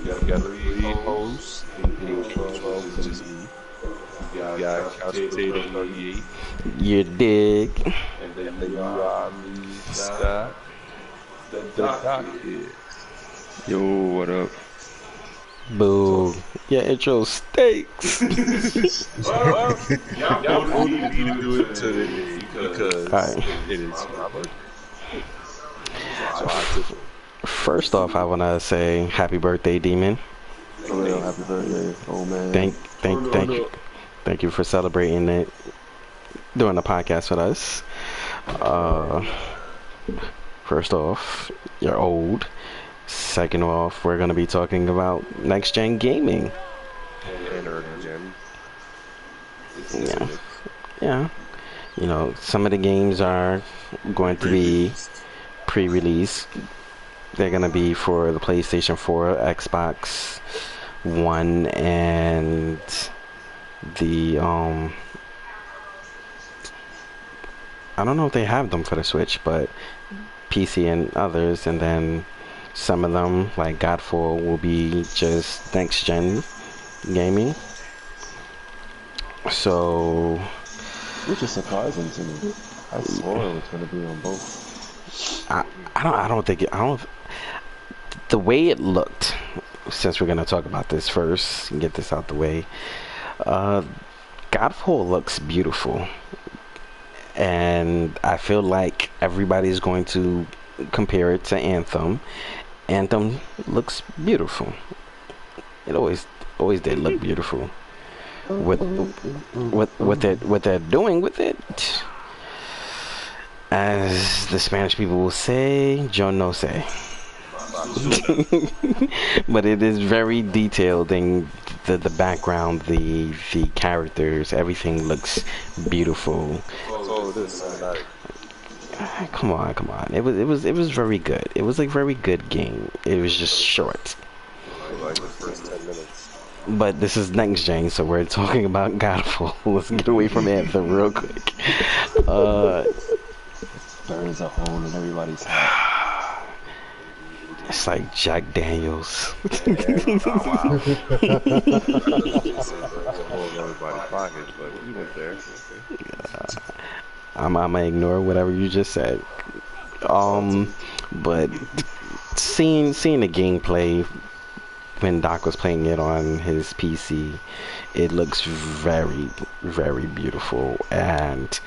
We got the lead host, aka 12 is just me. We got Couch Potato 38. You dig? And then you are Lee Scott, the Doc Kid. Yo, what up? Boo. Yeah, intro stakes. Well, y'all voted me to do it today because Alright. it is my birthday. So I took it. First off, I wanna say happy birthday, Demon. For real, happy birthday, old man. Thank you for celebrating it, doing the podcast with us. First off, you're old. Second off, we're gonna be talking about next gen gaming. And early gen. Yeah. Yeah. You know, some of the games are going to be pre-release. They're gonna be for the PlayStation 4, Xbox One, and the I don't know if they have them for the Switch, but PC and others, and then some of them, like Godfall, will be just next gen gaming. So, Which is surprising to me. I swore it was gonna be on both. I don't think it, I don't. The way it looked, since we're gonna talk about this first and get this out the way, Godfall looks beautiful, and I feel like everybody's going to compare it to Anthem. Anthem looks beautiful. It always did look beautiful. What they're doing with it, as the Spanish people will say, yo no sé. But it is very detailed in the background, the characters, everything looks beautiful. So this cinematic. Come on. It was very good. It was a very good game. It was just short. Like the first 10 minutes. But this is next gen, so we're talking about Godfall. Let's get away from Anthem real quick. Burns a hole in everybody's head. It's like Jack Daniels. Everybody's pockets, but we went there. I'm gonna ignore whatever you just said. But seeing the gameplay when Doc was playing it on his PC, it looks very, very beautiful, and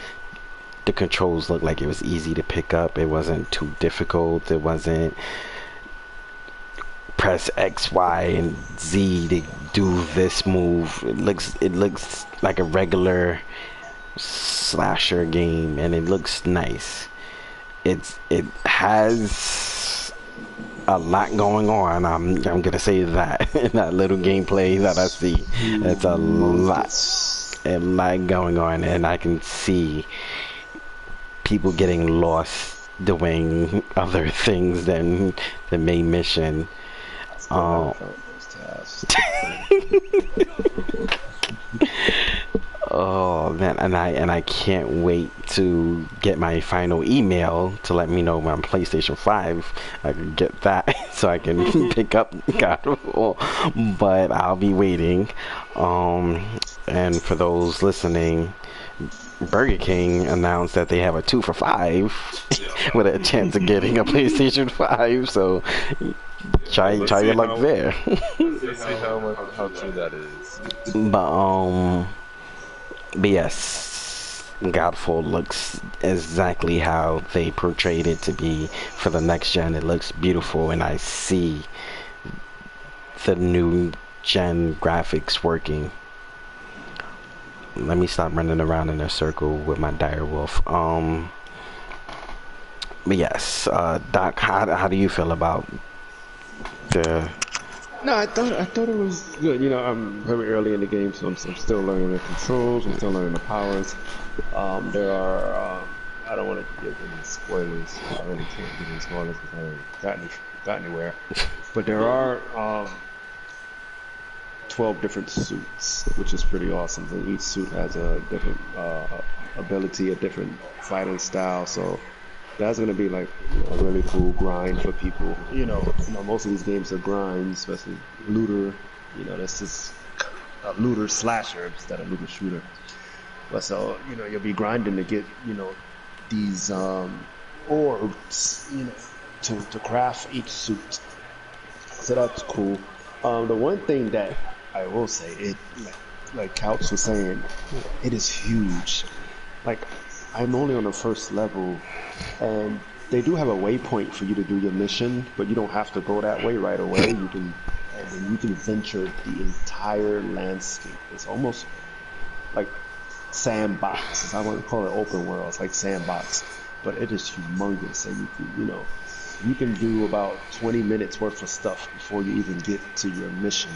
the controls look like it was easy to pick up. It wasn't too difficult. It wasn't press X, Y, and Z to do this move. It looks like a regular slasher game, and it looks nice. It has a lot going on. I'm gonna say that in that little gameplay that I see, it's a lot going on, and I can see people getting lost doing other things than the main mission. Oh man, and I can't wait to get my final email to let me know when PlayStation 5 I can get that so I can pick up Godfall, but I'll be waiting. And for those listening, Burger King announced that they have a 2 for $5 with a chance of getting a PlayStation 5, so try your luck there. Let's see how true that is. But yes, Godfall looks exactly how they portrayed it to be for the next gen. It looks beautiful, and I see the new gen graphics working. Let me stop running around in a circle with my direwolf. But yes, Doc, how do you feel about the? No, I thought it was good. You know, I'm very early in the game, so I'm still learning the controls. I'm still learning the powers. There are I don't want to give any spoilers. I really can't give any spoilers because I haven't got anywhere. But there are 12 different suits, which is pretty awesome. So each suit has a different ability, a different fighting style. So that's gonna be like a really cool grind for people. Most of these games are grinds, especially looter. That's just a looter slasher instead of looter shooter. But so you'll be grinding to get these orbs, to craft each suit. So that's cool. The one thing that I will say, it like Couch was saying, it is huge. Like, I'm only on the first level, and they do have a waypoint for you to do your mission, but you don't have to go that way right away. You can venture the entire landscape. It's almost like sandbox. I wouldn't call it open world. It's like sandbox, but it is humongous, and you can do about 20 minutes worth of stuff before you even get to your mission.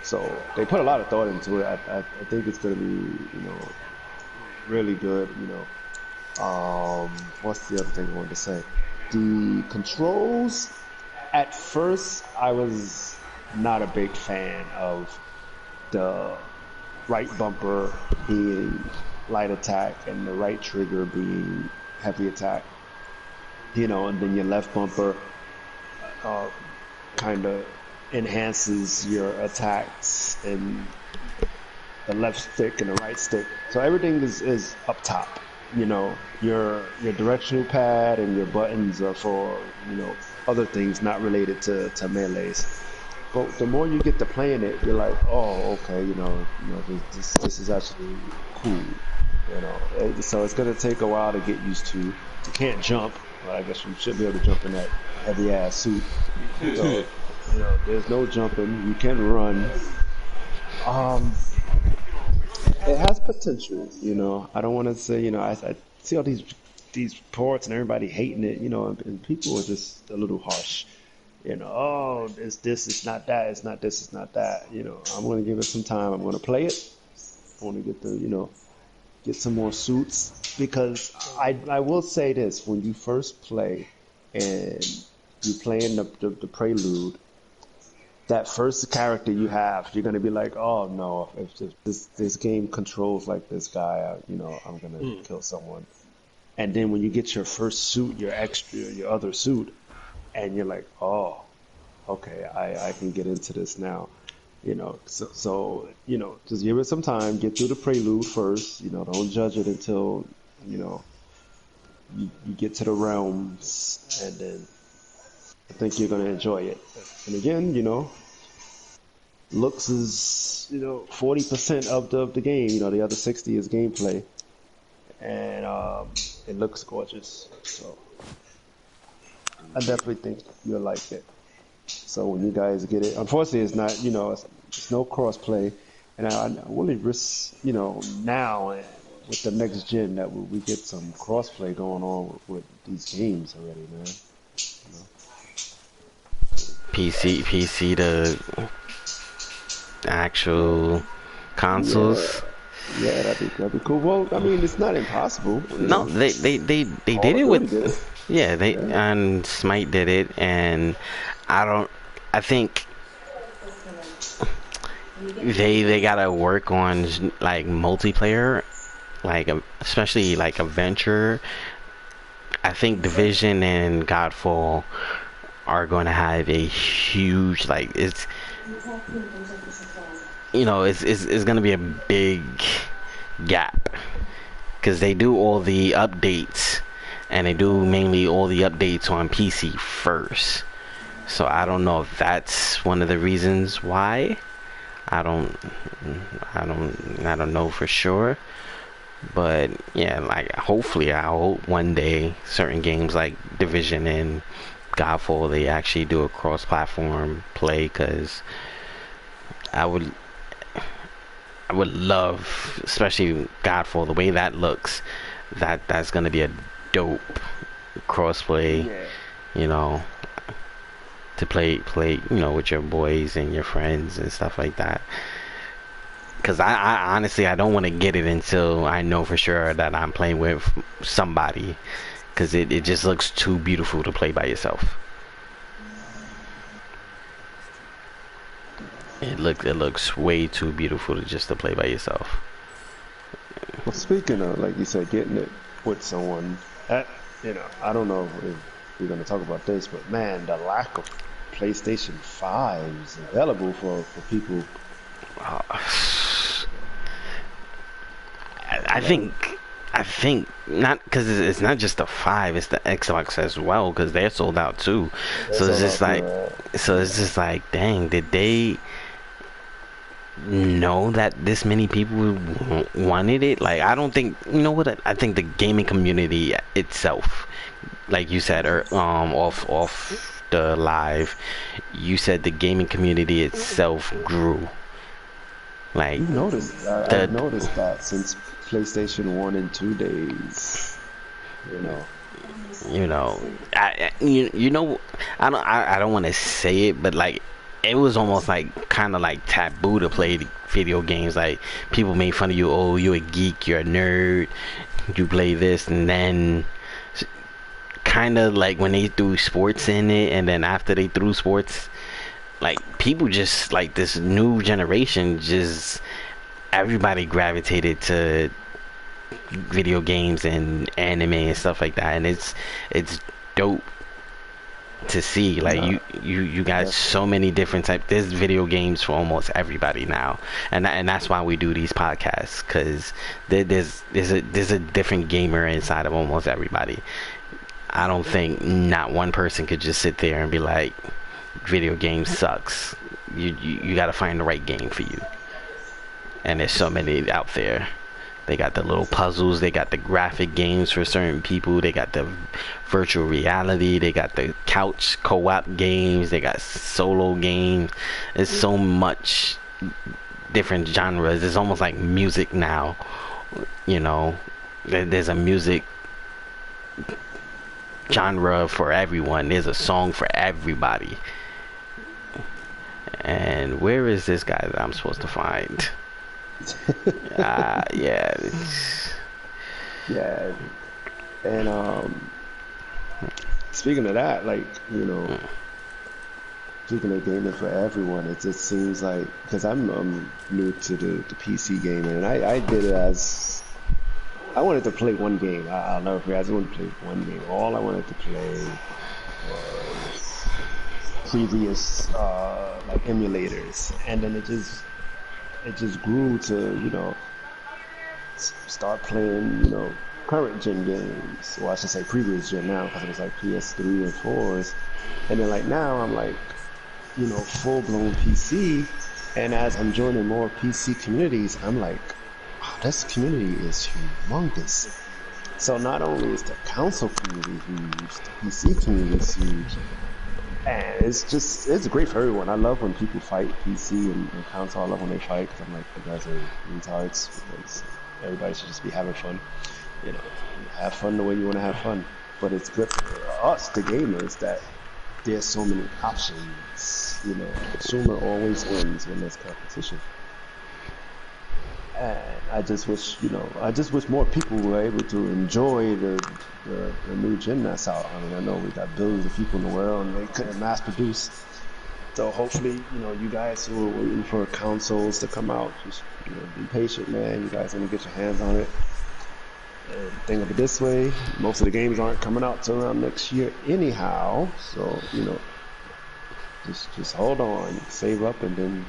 So they put a lot of thought into it. I think it's gonna be really good. What's the other thing I wanted to say? The controls. At first, I was not a big fan of the right bumper being light attack and the right trigger being heavy attack. And then your left bumper kind of enhances your attacks, and the left stick and the right stick. So everything is up top. Your directional pad and your buttons are for other things not related to melees. But the more you get to playing it, you're like, oh, okay, this is actually cool. So it's gonna take a while to get used to. You can't jump, but I guess you should be able to jump in that heavy ass suit. So there's no jumping. You can run. It has potential. I don't want to say. I see all these reports and everybody hating it. And people are just a little harsh. Oh, it's this, it's not that, it's not this, it's not that. I'm going to give it some time. I'm going to play it. I want to get some more suits, because I will say this: when you first play and you play in the prelude, that first character you have, you're going to be like, oh no, if this game controls like this guy, I'm going to kill someone. And then when you get your first suit, your other suit, and you're like, oh, okay, I can get into this now. So just give it some time, get through the prelude first. Don't judge it until you get to the realms, and then I think you're gonna enjoy it. And again, looks is 40% of the game. The other 60 is gameplay, and it looks gorgeous. So I definitely think you'll like it. So when you guys get it, unfortunately, it's not, it's no cross-play, and I really risk, now with the next gen that we get some cross-play going on with these games already, man. PC to actual consoles. Yeah, that'd be cool. Well, I mean, it's not impossible. No, they did it with. Yeah, and Smite did it, and I think they gotta work on like multiplayer, like especially like Adventure. I think Division and Godfall are going to have a huge, like, it's going to be a big gap, because they do all the updates, and they do mainly all the updates on PC first. So I don't know if that's one of the reasons why. I don't know for sure. But yeah, like, hopefully, I hope one day certain games like Division and Godfall, they actually do a cross-platform play, because I would love, especially Godfall, the way that looks, that's gonna be a dope crossplay, to play with your boys and your friends and stuff like that. Because I honestly, I don't want to get it until I know for sure that I'm playing with somebody, because it just looks too beautiful to play by yourself. It looks way too beautiful to play by yourself. Well, speaking of, like you said, getting it with someone, I don't know if we're going to talk about this, but man, the lack of PlayStation 5s available for people. Uh, I Like, think I think not because it's not just the five, it's the Xbox as well because they're sold out too. So that's it's all just out like, there. dang, did they know that this many people wanted it? Like, I don't think you know what I think the gaming community itself, like you said, or off the live, you said the gaming community itself grew. Like You've noticed, I've the noticed that since PlayStation 1 and 2 days, you know. you know you know I don't want to say it, but like it was almost like kind of like taboo to play video games. Like people made fun of you, oh, you're a geek, you're a nerd, you play this. And then kind of like when they threw sports in it, and then after they threw sports, like people just like this new generation, just everybody gravitated to video games and anime and stuff like that. And it's dope to see. Like Nah, you got def- so many different types. There's video games for almost everybody now, and that's why we do these podcasts, because there's a different gamer inside of almost everybody. I don't think not one person could just sit there and be like, video game sucks. You got to find the right game for you, and there's so many out there. They got the little puzzles, they got the graphic games for certain people, they got the virtual reality, they got the couch co-op games, they got solo games. It's so much different genres. It's almost like music now, you know. There's a music genre for everyone. There's a song for everybody. And where is this guy that I'm supposed to find? Yeah. yeah, and speaking of that, like, speaking of gaming for everyone, it just seems like because I'm new to the PC gaming, and I did it as I wanted to play one game. I'll never forget. I just wanted to play one game. All I wanted to play was previous like emulators, and then it just grew to start playing current gen games. Well, I should say previous gen now because it was like PS3 and 4s, and then like now I'm like full blown PC, and as I'm joining more PC communities, I'm like, wow, this community is humongous. So not only is the console community huge, the PC community is huge, and it's great for everyone. I love when people fight PC and console. I love when they fight because I'm like, you guys are retards because everybody should just be having fun. You know, have fun the way you want to have fun. But it's good for us, the gamers, that there's so many options. The consumer always wins when there's competition. And I just wish more people were able to enjoy the new gen that's out. I mean, I know we got billions of people in the world and they couldn't mass produce. So hopefully, you guys who are waiting for consoles to come out, just be patient, man. You guys gonna get your hands on it. And think of it this way: most of the games aren't coming out till around next year, anyhow. So just hold on, save up, and then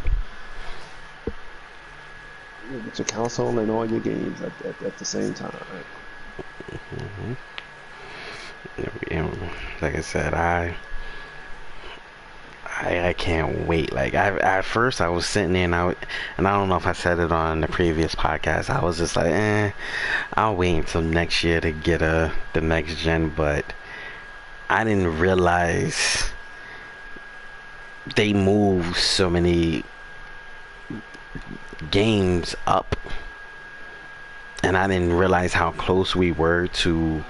get your console and all your games at the same time. Mhm. Yeah, like I said, I can't wait. Like at first I was sitting there and I don't know if I said it on the previous podcast. I was just like, I'll wait until next year to get the next gen. But I didn't realize they move so many games up, and I didn't realize how close we were to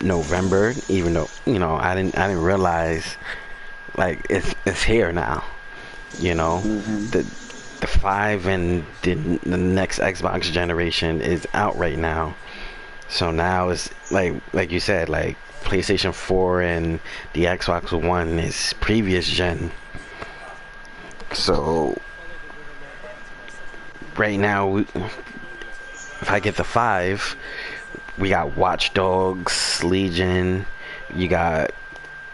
November. Even though I didn't realize like it's here now. You know, Hmm. the the five and the next Xbox generation is out right now. So now it's like you said, like PlayStation 4 and the Xbox One is previous gen. So right now, if I get the five, we got Watch Dogs Legion. You got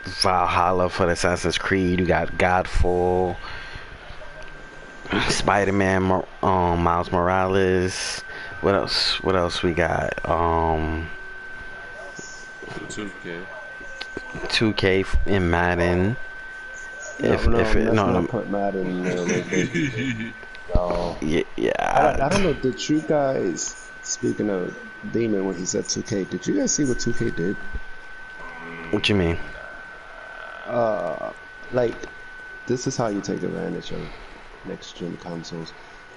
Valhalla for the Assassin's Creed. You got Godfall, Spider-Man, Miles Morales. What else? What else we got? 2K. 2K in Madden. No, put Madden in there. No. Yeah. I don't know. Did you guys, speaking of Demon, when he said 2K, did you guys see what 2K did? What you mean? Like, this is how you take advantage of next gen consoles.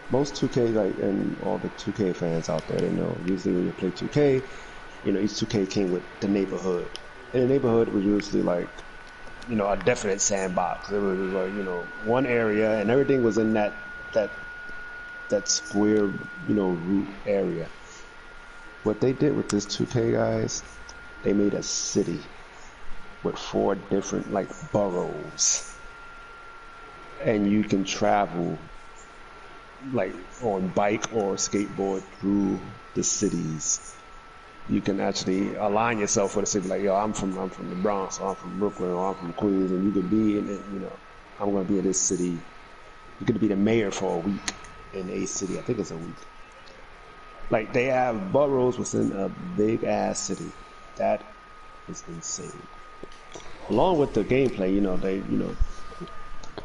Most 2K, like, and all the 2K fans out there, they know. Usually when you play 2K, you know, each 2K came with the neighborhood. And the neighborhood was usually like, you know, a definite sandbox. It was like, you know, one area, and everything was in that square, you know, root area. What they did with this 2K, guys, they made a city with 4 different, like, boroughs. And you can travel, like, on bike or skateboard through the cities. You can actually align yourself with a city, like, yo, I'm from the Bronx, or I'm from Brooklyn, or I'm from Queens, and you could be in it, you know, I'm going to be in this city. You could be the mayor for a week in a city. I think it's a week. Like, they have boroughs within a big ass city. That is insane. Along with the gameplay, you know, they, you know,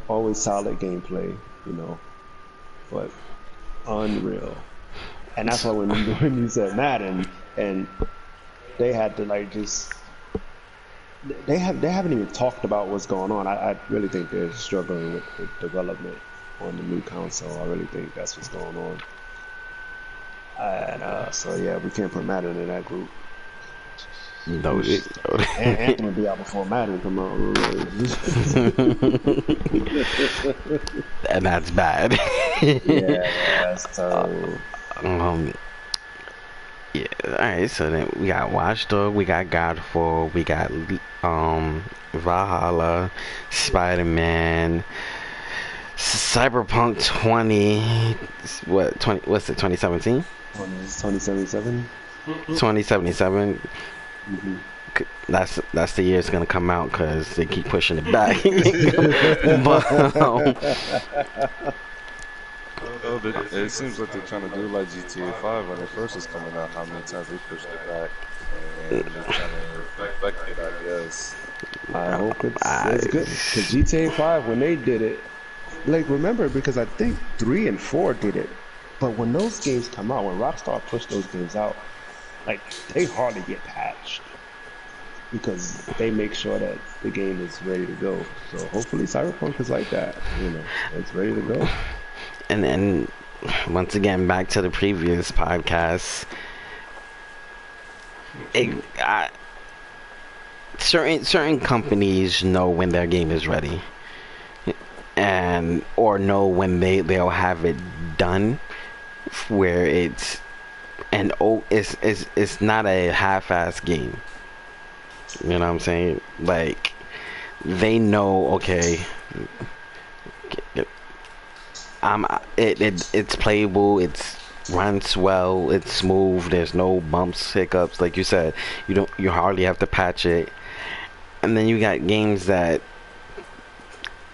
always solid gameplay, you know, but unreal. And that's why when you said Madden, and they had to, like, just they haven't even talked about what's going on. I really think they're struggling with the development on the new console. I really think that's what's going on. And so yeah, we can't put Madden in that group. No, and Anthem will be out before Madden come out. And that's bad. Yeah, that's terrible. Yeah, alright, so then we got Watch Dogs, we got Godfall, we got Valhalla, Spider-Man, Cyberpunk 2017? 2077? 2077. Mm-hmm. That's the year it's gonna come out because they keep pushing it back. It seems like they're trying to do like GTA 5 when it first was coming out. How many times they pushed it back, and they're trying to reflect it, I guess. I hope it's good. Because GTA 5, when they did it, like, remember, because I think 3 and 4 did it, but when those games come out, when Rockstar pushed those games out, like, they hardly get patched because they make sure that the game is ready to go. So hopefully Cyberpunk is like that, you know, it's ready to go. And then, once again, back to the previous podcast. Certain companies know when their game is ready, or know when they'll have it done, where it's it's not a half-ass game. You know what I'm saying? Like, they know, okay. It's playable, it's runs well, it's smooth, there's no bumps, hiccups, like you said. You hardly have to patch it. And then you got games that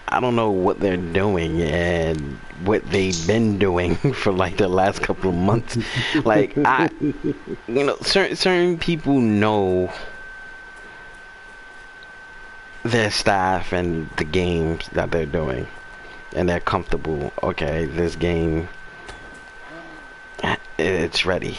I don't know what they're doing and what they've been doing for like the last couple of months. Like, certain people know their staff and the games that they're doing, and they're comfortable. Okay, this game, it's ready.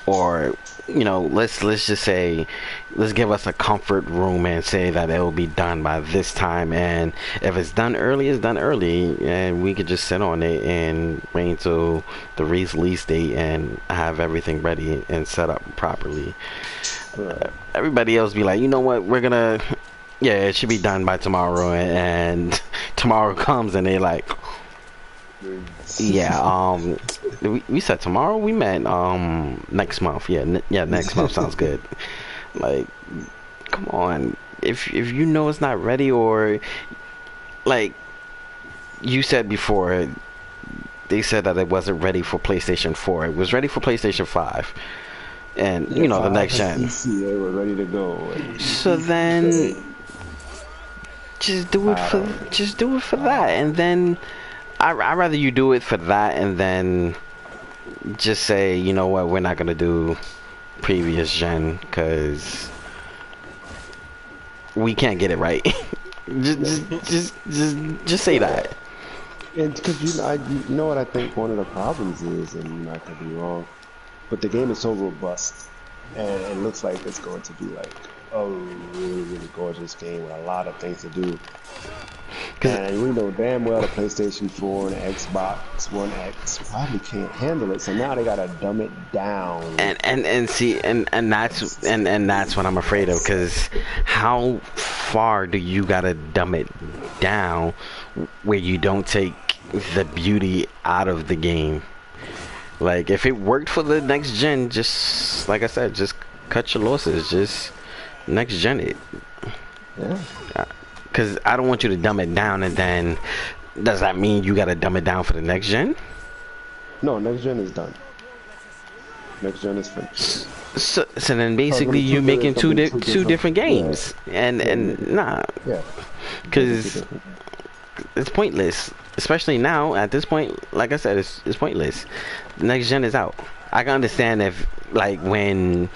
Or, you know, let's just say, let's give us a comfort room and say that it will be done by this time, and if it's done early, it's done early, and we could just sit on it and wait until the release date and have everything ready and set up properly. Everybody else be like, you know what, we're gonna, yeah, it should be done by tomorrow, and tomorrow comes and they like, yeah, we said tomorrow, we meant next month. Yeah, next month sounds good. Like, come on, if you know it's not ready, or like you said before, they said that it wasn't ready for PlayStation 4. It was ready for PlayStation 5, and Yeah, the five next for gen. CC, they were ready to go. And So then just do it I for don't. that, and then I rather you do it for that, and then just say, you know what, we're not gonna do previous gen because we can't get it right. just say Yeah, that. and because you know what I think one of the problems is, and I could be wrong, but the game is so robust, and it looks like it's going to be like a really, really gorgeous game with a lot of things to do. Cause And we know damn well the PlayStation 4 and the Xbox One X probably can't handle it, so now they gotta dumb it down. and see, and that's what I'm afraid of, because how far do you gotta dumb it down where you don't take the beauty out of the game? Like, if it worked for the next gen, just like I said, just cut your losses, just next gen it. Yeah. Because I don't want you to dumb it down, and then does that mean you gotta dumb it down for the next gen? No, next gen is done. Next gen is finished. So then basically you making two different games, and nah, Yeah. because it's pointless. Especially now at this point, like I said, it's pointless. The next gen is out. I can understand if, like, when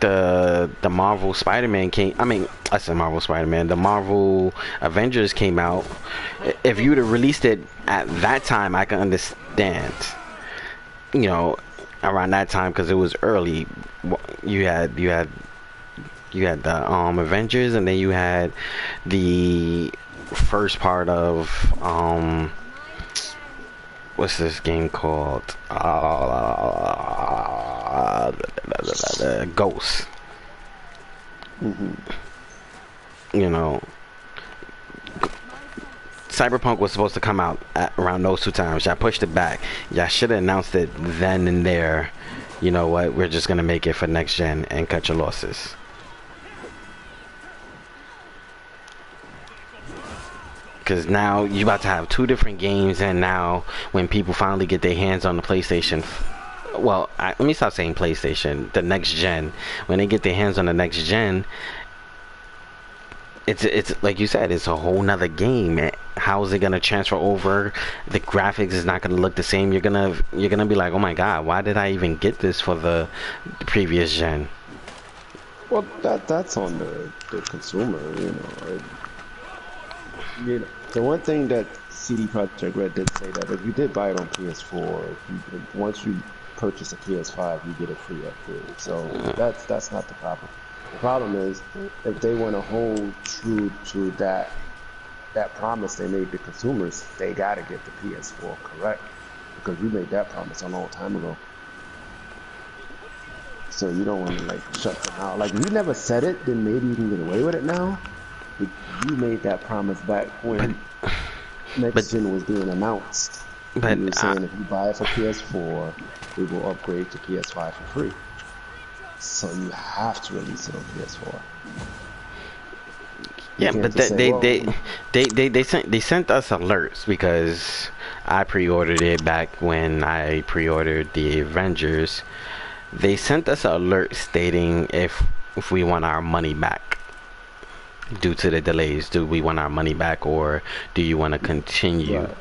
the Marvel Spider-Man came, I mean, I said Marvel Spider-Man, the Marvel Avengers came out. If you would have released it at that time, I can understand, around that time, because it was early. You had the Avengers, and then you had the first part of what's this game called? Ghost. Cyberpunk was supposed to come out around those two times. Y'all pushed it back. Y'all should have announced it then and there. You know what? We're just gonna make it for next gen and cut your losses. Because now you about to have two different games, and now when people finally get their hands on the PlayStation, well, let me stop saying PlayStation, the next gen. When they get their hands on the next gen, it's like you said, it's a whole nother game. How is it gonna transfer over? The graphics is not gonna look the same. You're gonna be like, oh my god, why did I even get this for the previous gen? Well, that's on the consumer, the one thing that CD Projekt Red did say, that if you did buy it on PS4, once you purchase a PS5, you get a free upgrade. So that's not the problem. The problem is if they want to hold true to that promise they made to consumers, they got to get the PS4 correct, because we made that promise a long time ago. So you don't want to shut them out. Like, if you never said it, then maybe you can get away with it now. But you made that promise back when next gen was being announced. But you were saying if you buy it for PS4, we will upgrade to PS5 for free. So you have to release it on PS4. Yeah, but they sent us alerts, because I pre-ordered it back when I pre-ordered the Avengers. They sent us an alert stating if we want our money back due to the delays. Do we want our money back, or do you want to continue? Right.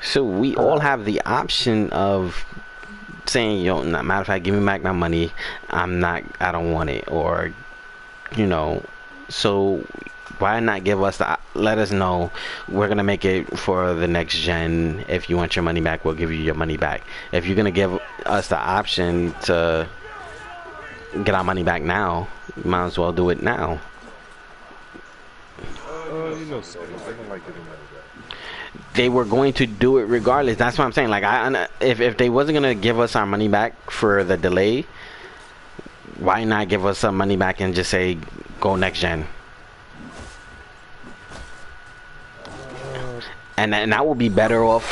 So we all have the option of saying, yo, matter of fact, give me back my money. I don't want it. Or, so why not let us know, we're going to make it for the next gen. If you want your money back, we'll give you your money back. If you're going to give us the option to get our money back now, you might as well do it now. Sony, they don't like getting money back. They were going to do it regardless. That's what I'm saying. Like, if they wasn't gonna give us our money back for the delay, why not give us some money back and just say go next gen? And that will be better off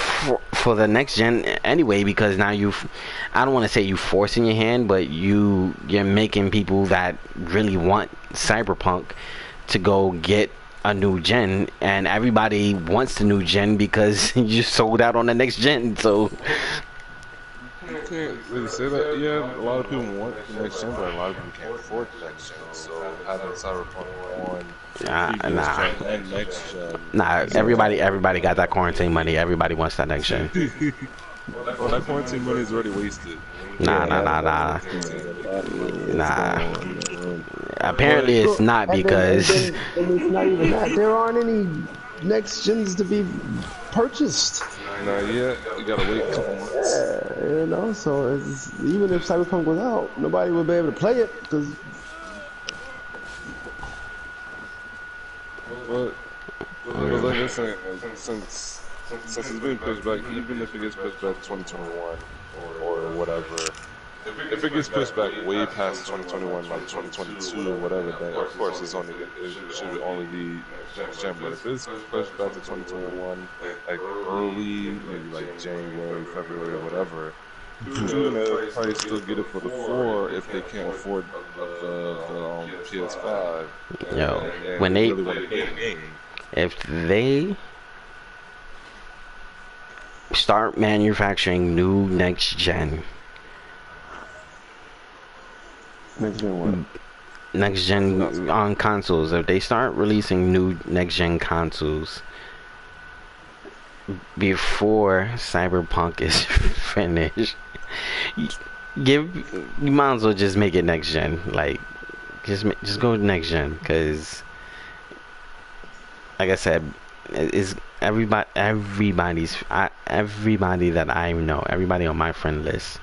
for the next gen anyway, because now I don't want to say you forcing your hand, but you're making people that really want Cyberpunk to go get a new gen, and everybody wants the new gen because you sold out on the next gen. So You can't really say that. Yeah, a lot of people want the next gen, but a lot of people can't afford the next gen. So having Cyberpunk on previous Nah, gen and next gen nah. is Everybody got that quarantine money. Everybody wants that next gen. well, that quarantine money is already wasted. Nah, Yeah, nah, nah, that nah, Quarantine money. is nah. gone, man. Apparently, it's But Look, not and then because it's not even that. There aren't any next gens to be purchased. not yet. You gotta wait a couple months. Yeah, you know. So even if Cyberpunk was out, nobody would be able to play it because But like I said, since it's being pushed back, even if it gets pushed back to 2021 or whatever, if it gets pushed back way past 2021, like 2022 or whatever, then of course it should only be next gen. But if it's pushed back to 2021, like early, maybe like January, February, or whatever, people gonna probably still get it for the 4 if they can't afford the PS5 yo, and when they they really want to play the game. if they start manufacturing new next gen next gen what? next gen on consoles, if they start releasing new next gen consoles before Cyberpunk is finished, you might as well just make it next gen. Like just go next gen, because like I said, is everybody that I know, everybody on my friend list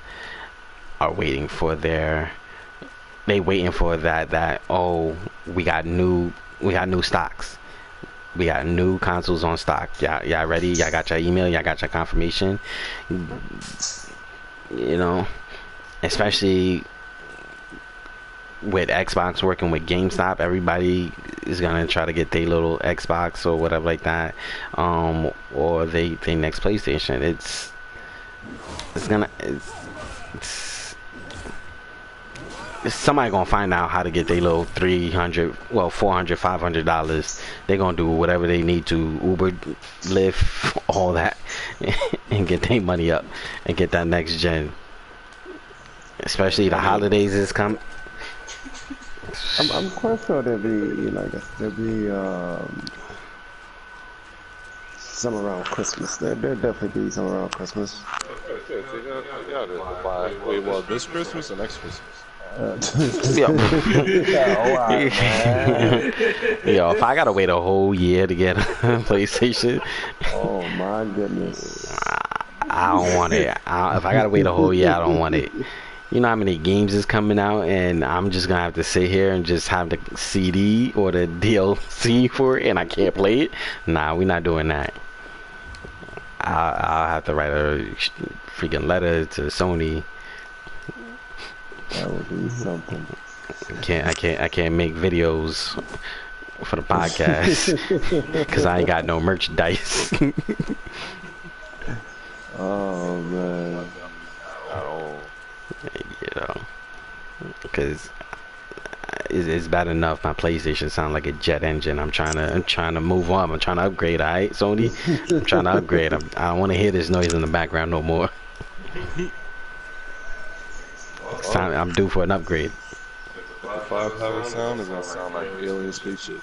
are waiting for that oh, we got new stocks, we got new consoles on stock. Y'all ready? Y'all got your email, y'all got your confirmation, you know, especially with Xbox working with GameStop. Everybody is gonna try to get their little Xbox or whatever like that, or they next PlayStation. It's somebody gonna find out how to get their little $300, well, $400, $500. They're gonna do whatever they need to, Uber, Lyft, all that, and get their money up and get that next gen. Especially the holidays is coming. I'm quite sure there'll be some around Christmas. There'll definitely be some around Christmas. Yeah, to buy. Wait, well, this Christmas or next Christmas? Yo. Wow, man. Yo, if I gotta wait a whole year to get a PlayStation, Oh my goodness. I don't want it. If I gotta wait a whole year, I don't want it. You know how many games is coming out, and I'm just gonna have to sit here and just have the CD or the DLC for it, and I can't play it? Nah, we're not doing that. I'll have to write a freaking letter to Sony. That would be something. I can't make videos for the podcast because I ain't got no merchandise. Oh man. Oh. You know, because it's bad enough my PlayStation sound like a jet engine. I'm trying to move on. I'm trying to upgrade. All right, Sony, I'm trying to upgrade. I don't want to hear this noise in the background no more. It's time. I'm due for an upgrade. The 5-power sound is gonna sound like alien spaceship.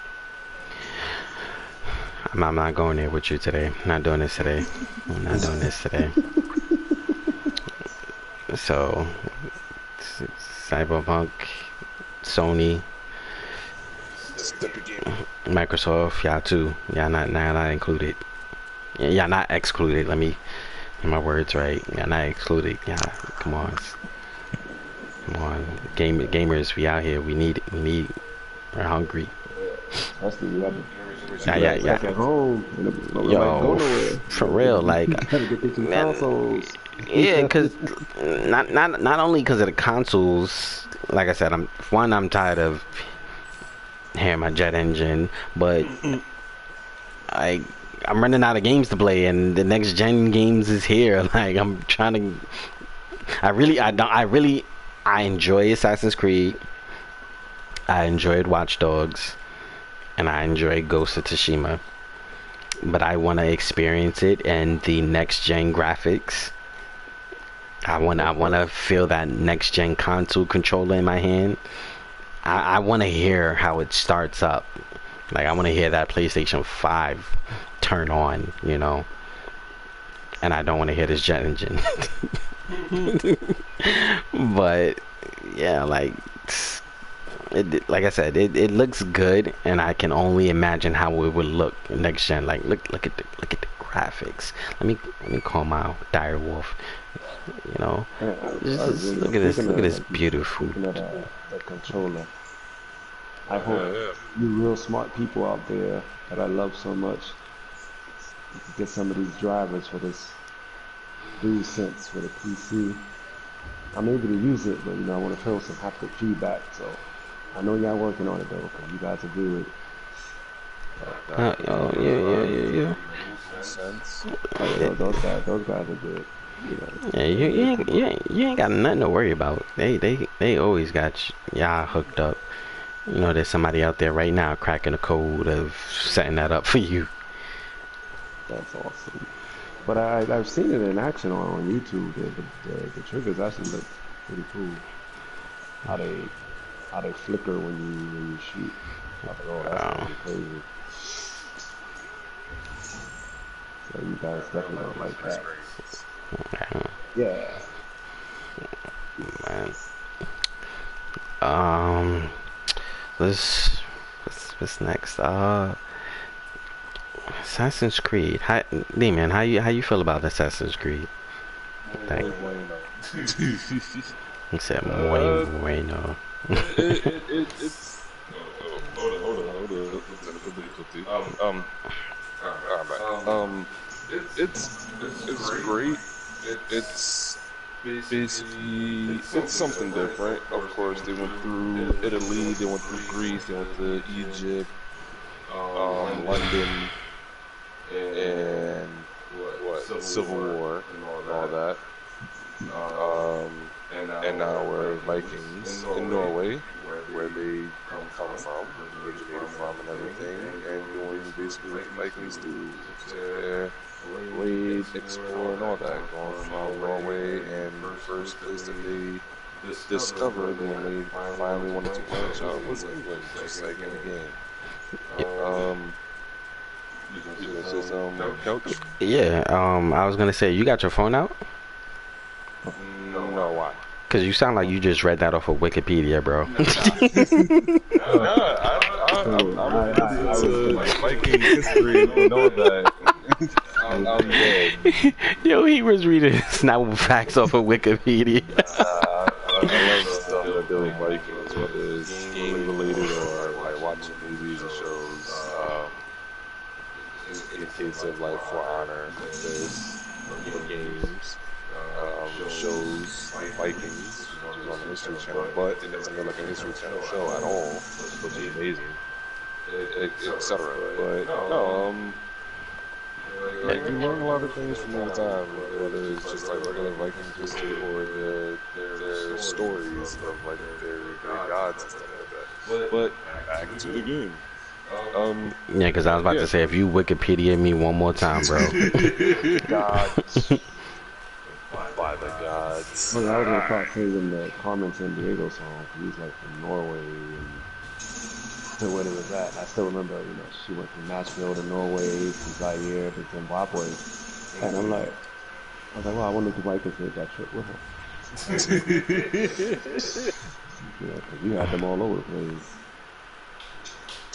I'm not going there with you today. I'm not doing this today. I'm not doing this today. So, Cyberpunk, Sony, Microsoft, y'all too. Y'all not included. Y'all not excluded. Let me get my words right. Y'all not excluded. Yeah, come on. Come on. Gamers, we out here. We're hungry. Especially you have Yeah. at home. Yo, for real, like, gotta get these consoles. yeah, because not only because of the consoles. Like I said, I'm tired of hearing my jet engine, but I'm running out of games to play, and the next gen games is here. Like, I'm trying to. I enjoy Assassin's Creed. I enjoyed Watch Dogs, and I enjoyed Ghost of Tsushima. But I want to experience it and the next gen graphics I wanna feel that next gen console controller in my hand. I wanna hear how it starts up. Like I wanna hear that PlayStation 5 turn on, you know. And I don't wanna hear this jet engine. But yeah, like I said, it looks good, and I can only imagine how it would look next gen. Like look at the graphics. Let me call my dire wolf. You know, just Really, look at this beautiful. speaking of that controller, I hope Yeah, you real smart people out there that I love so much, you can get some of these drivers for this DualSense for the PC. I'm able to use it, but I want to feel some haptic feedback. So I know y'all working on it though, because you guys will do it. Oh yeah. makes sense. Oh yeah, those guys are good. You know, Yeah, you ain't got nothing to worry about. They always got y'all hooked up. You know, there's somebody out there right now cracking the code of setting that up for you. that's awesome. But I've seen it in action on YouTube. The triggers actually look pretty cool. How they flicker when you shoot. I was like, oh, that's Oh, pretty crazy. So you guys definitely don't like that. Yeah. man. Um, let's what's next? Assassin's Creed. Man, how you feel about Assassin's Creed? Thank. Muy bueno. He said muy bueno. It's hold on. It's a difficulty. Alright. It's great. It's basically it's something different. Of course, they went through Italy, they went through Greece, they went to Egypt, London, and what Civil War and all that. And now we're Vikings in Norway, where they come from, originated from, and everything, and doing basically what the Vikings do, raid, explore, and all that. Going from Norway, and the first place that they discovered when they finally wanted to branch out was England, just like in the game. You gonna say something, Couch? Yeah. I was gonna say you got your phone out. No, why? Cause you sound like you just read that off of Wikipedia, bro. I'm into Viking history and all that. I'm dead. Yo, he was reading Snapple facts off of Wikipedia. I love stuff that deal with Vikings, whether it's game related or like watching movies and shows. In the case of like For Honor, there's games, shows like Vikings, which is on the History Channel, but it doesn't look like a History Channel show at all, which is amazing, etc. But no, like you learn a lot of things from all the time, whether it's just like regular Viking history or their stories of like their gods and stuff like that. But back to the game. Yeah, because I was about to say, if you Wikipedia me one more time, bro. Gods. By the gods. Well, I was gonna start singing the Carmen San Diego song. He's like from Norway and to where it was at. I still remember, she went from Nashville to Norway, to Zaire to Zimbabwe, and I was like, well, I wonder if the Vikings made that trip with her. 'Cause you had them all over the place.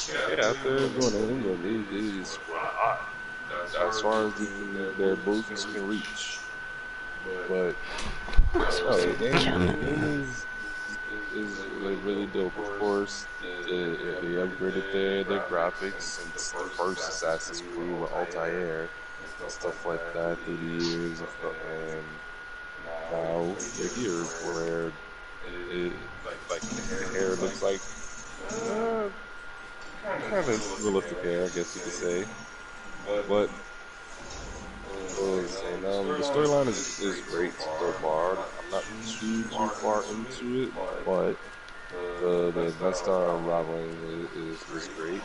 Yeah, after going to England, they just hot. As far as their boats can reach. But no, the game is like really dope. Of course, they upgraded their graphics since the first Assassin's Creed with Altair and stuff like that through the years, and now we're here where it, like the hair looks like kind of realistic hair, I guess you could say. But the storyline is great so far. I'm not too far into it, but the Death Star unraveling is great.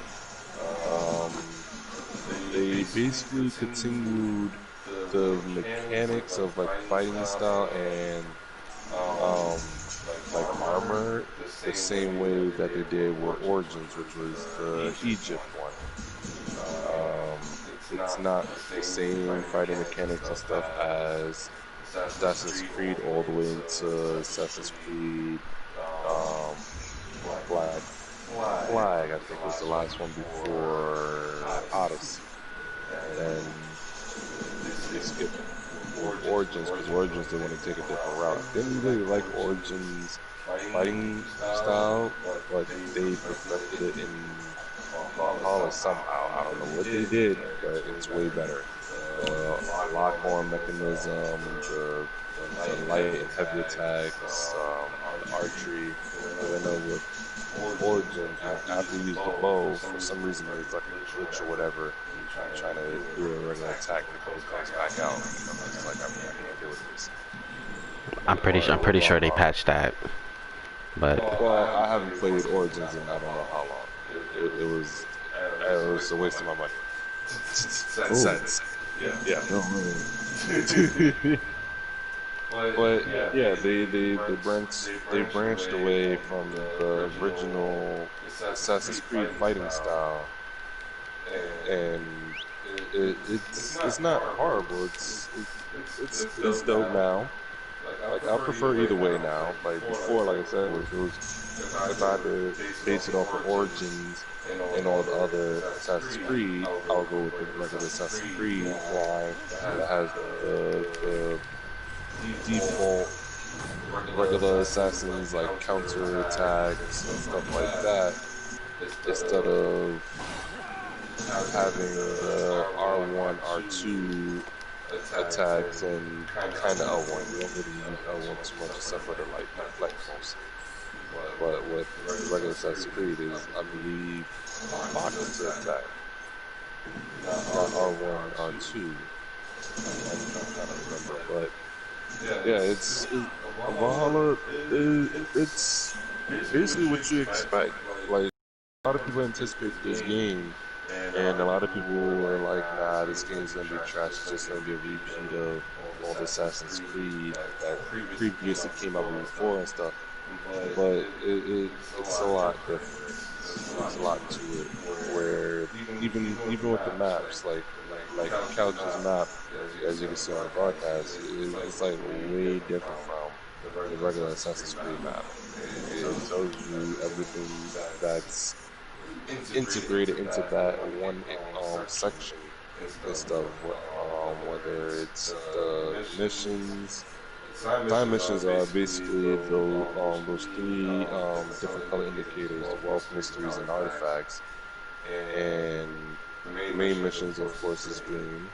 They basically continued the mechanics of like fighting style and um, like armor the same way that they did with Origins, which was the Egypt one. It's not the same fighting mechanics and stuff as Assassin's Creed all the way into Assassin's Creed um, Black Flag, I think was the last one before Odyssey. And then they skipped Origins because Origins they want to take a different route. I didn't really like Origins fighting style, but they perfected it in Valhalla somehow. I don't know what they did, but it's way better. The lock-on mechanism, the light and heavy attacks, the archery. Because I know with Origins, after you use the bow, for some reason there's like a glitch or whatever. Trying to do a regular attack and the bow comes back out. And I'm just like, I can't deal with this. I'm pretty sure they patched that. But well, I haven't played Origins in I don't know how long. It was a waste of my money. Sense. Yeah. But yeah, they branched away from the original Assassin's Creed fighting style, and it's not horrible. It's dope now. Like I prefer either way now. Like before, like I said, if I had to base it off of Origins and all the other Assassin's Creed, I'll go with the regular Assassin's Creed line that has the default regular assassins like counter attacks and stuff like that, instead of having the R1, R2 attacks and kind of L1. We don't really use L1 too much except for the light mostly. But with regular Assassin's Creed is, I believe, locked to attack. Not R1, R2. I'm trying to remember, but yeah, it's Valhalla. It's basically what you expect. Like a lot of people anticipate this game, and a lot of people are like, "Nah, this game's gonna be trash. It's just gonna be a repeat of all the Assassin's Creed that previously came out before and stuff." But it's a lot different. There's a lot to it. Where even with the maps, like Couch's map, as you can see on the broadcast, it's like way different from the regular Assassin's Creed map. It tells you everything that's integrated into that one section and stuff. Whether it's the missions. Time missions are basically those three different color indicators: the wealth, mysteries, and artifacts. And the main missions, of course, is green.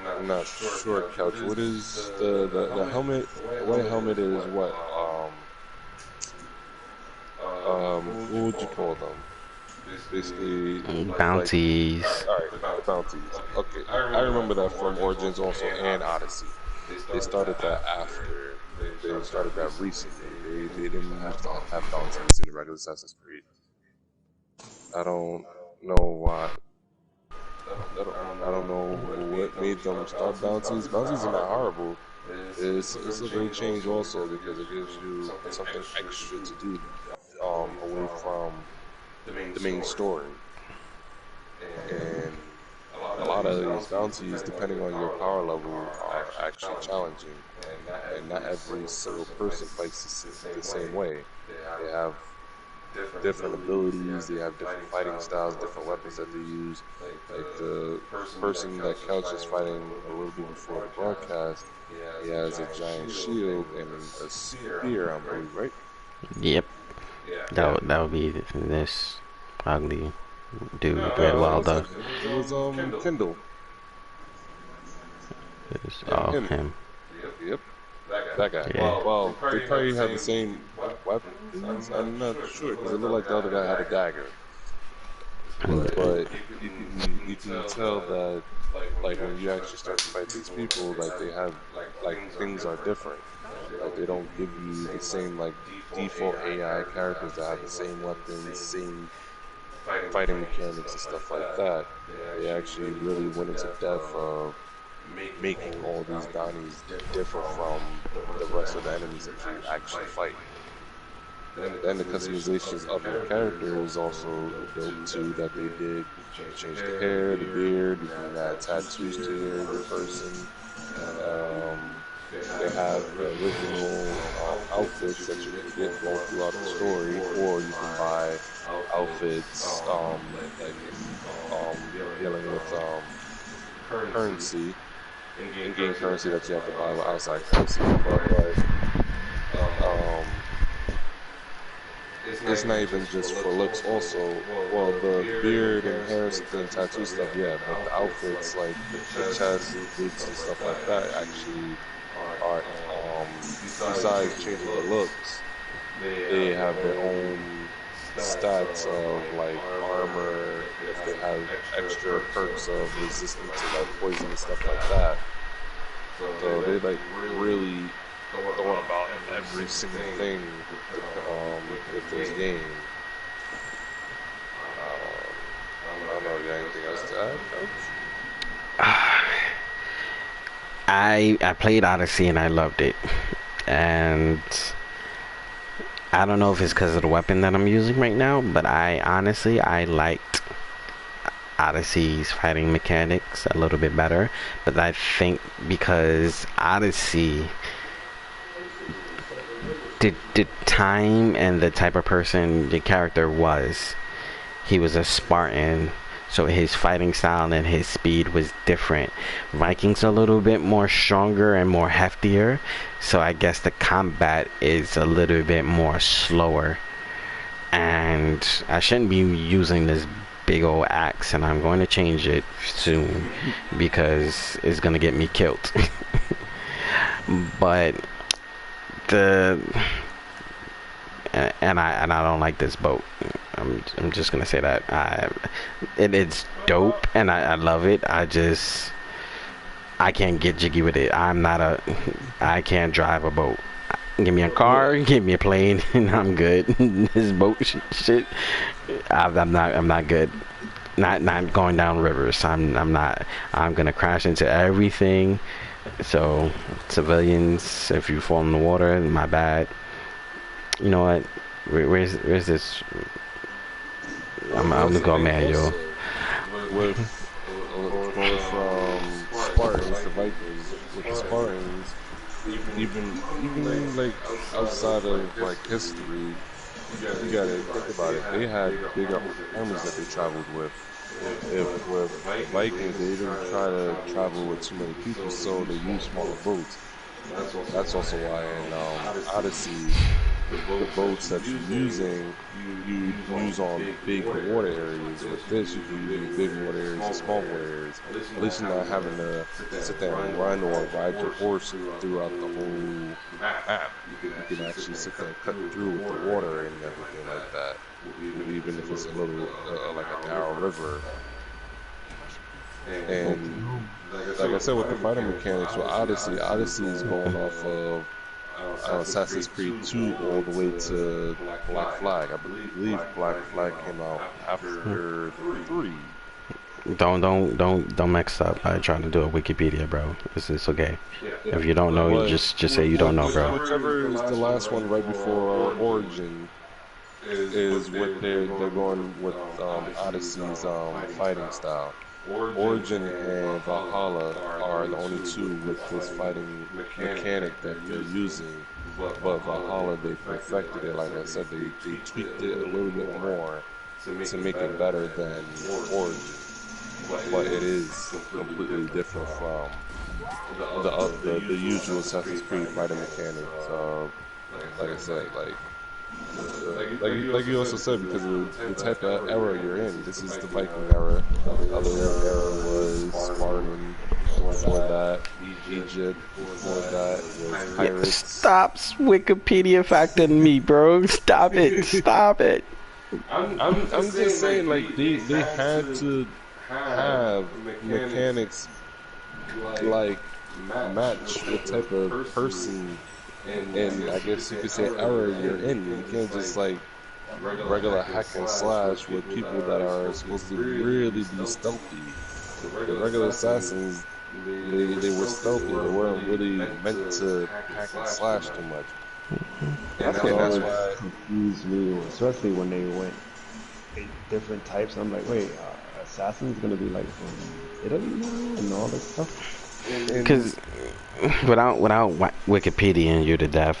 I'm not sure, Couch. What is the helmet? The white helmet is what? What would you call them? Basically, bounties. Alright, the bounties. Okay, I remember that from Origins also and Odyssey. They started that after. They started that recently. They didn't have to have bounties in the regular Assassin's Creed. I don't know why. I don't know what made them start bounties. Bounties are not horrible. It's a great change also because it gives you something extra to do away from the main story. And a lot of these bounties, depending on your power level, are actually challenging. And not every single person fights the same way. They have different abilities, they have different fighting styles, different weapons that they use. Like the person that Couch is fighting a little bit before the broadcast, he has a giant shield and a spear, I believe, right? Yep. That would be this ugly dude, Red Wilder. It was Kindle. Him. Yep. That guy. Yeah. Well, they probably had the same weapons. I'm not sure because it looked like the other guy had a dagger. But you can tell that, like when you actually start to fight these people, like they have, like things are different. Like they don't give you the same like default AI characters that have the same weapons, same fighting mechanics and stuff like that. They actually really went into depth of making all these Donnies differ from the rest of the enemies that you actually fight. Then the customizations of your character is also dope too. That they did change the hair, the beard. You can add tattoos to your person. They have the original outfits that you can get all throughout the story, or you can buy outfits dealing with currency, in-game currency that you have to buy with outside currency. But um, it's not even just for looks. Also, well, the beard and hair and tattoo stuff, yeah, but the outfits like the chest, boots, and stuff like that actually are, besides changing the looks, they have their own stats of like armor, if they have extra perks of resistance to like poison and stuff like that. So they like really thought about every single thing with this game. I don't know if you have anything else to add. I played Odyssey and I loved it, and I don't know if it's because of the weapon that I'm using right now, but I honestly liked Odyssey's fighting mechanics a little bit better. But I think because Odyssey, the time and the type of person the character was, he was a Spartan, so his fighting style and his speed was different. Vikings a little bit more stronger and more heftier, so I guess the combat is a little bit more slower. And I shouldn't be using this big old axe, and I'm going to change it soon because it's going to get me killed. But and I don't like this boat. I'm just gonna say that it's dope and I love it. I can't get jiggy with it. I can't drive a boat. Give me a car, give me a plane, and I'm good. This boat shit, I'm not good. Not going down rivers. I'm not. I'm gonna crash into everything. So civilians, if you fall in the water, my bad. You know what? Where's this? I'm gonna go manual. With Spartans, the Vikings, with the Spartans, even like outside of like history, you gotta think about it. They had bigger armies that they traveled with. If with Vikings, they didn't try to travel with too many people, so they used smaller boats. That's also why in Odyssey, the boats that you're using, you use on big water areas. With this, you can use big water areas and small water areas. At least you're not having to sit there and run or ride your horse throughout the whole map. You can actually sit there and cut through with the water and everything like that. Even if it's a little like a narrow river. And like I said, with the fighting mechanics with Odyssey is going off of Assassin's Creed 2 all the way to Black Flag. I believe Black Flag came out after 3. Don't mix up by trying to do a Wikipedia, bro. It's okay. If you don't know, you just say you don't know, bro. Whichever is the last one right before Origin is what they're going with Odyssey's fighting style. Origin and Valhalla are the only two with this fighting mechanic that they're using. But Valhalla, they perfected it. Like I said, they tweaked it a little bit more to make it better than Origin. But it is completely different from the usual Assassin's Creed fighting mechanics. Like I said, like you also said, because of the type of era you're in. This is the Viking era. The other era was Spartan. Before that, Egypt. Before that was pirates. Stop Wikipedia facting me, bro. Stop it. Stop it. I'm just saying, like they had to have mechanics like match what type of person and I guess you could say era you're in. You can't just like regular hack and slash with people that are supposed to really be stealthy. The regular assassins, they were stealthy. They weren't really meant to hack and slash too much. That's And what that's always why. confused me, especially when they went 8 different types. I'm like, wait, assassin's gonna be like from Italy now and all this stuff. Because without Wikipedia you to death,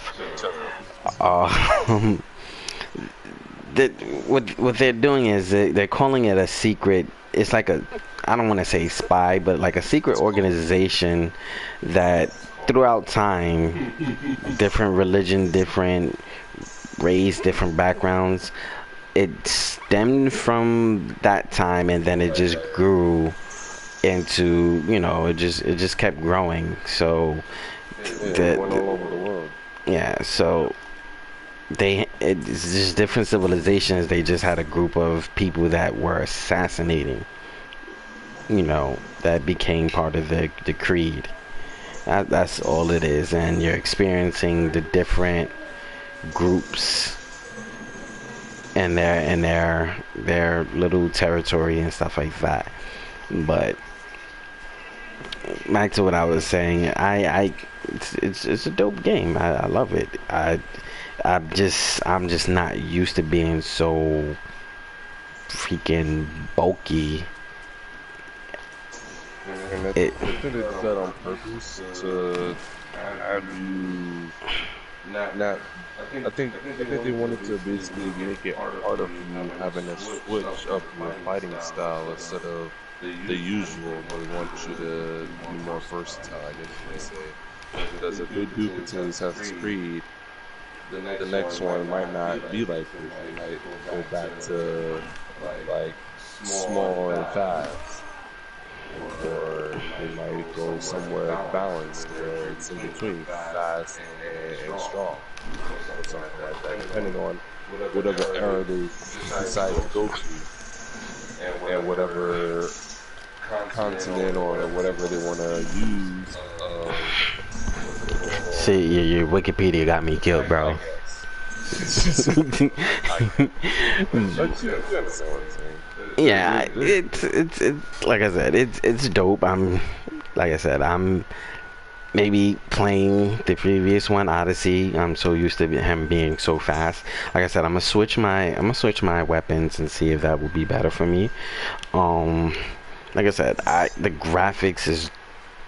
that what they're doing is they're calling it a secret. It's like a, I don't want to say spy, but like a secret organization that throughout time, different religion, different race, different backgrounds, it stemmed from that time, and then it just grew into, you know, it just kept growing. So It went all over the world. yeah, so it's just different civilizations. They just had a group of people that were assassinating, you know, that became part of the creed. That's all it is. And you're experiencing the different groups and their little territory and stuff like that. But back to what I was saying, it's a dope game. I love it. I'm just not used to being so freaking bulky. And I think they did that on purpose to have you not. I think they wanted to basically make it harder for you having to switch up your fighting style instead of the usual. They want you to be more versatile, I guess you could say. Because if they do continue Assassin's Creed, the next one might not be like this. They might go back to like small and fast, or they might go somewhere balanced where it's in between fast and strong, or something like that, depending on whatever era they decide to go to and whatever continent or whatever they want to use. See, your Wikipedia got me killed, bro. But you understand what I'm saying. Yeah, it's like I said, it's dope. I'm maybe playing the previous one, Odyssey. I'm so used to him being so fast. Like I said, I'm gonna switch my weapons and see if that will be better for me. Like I said, the graphics is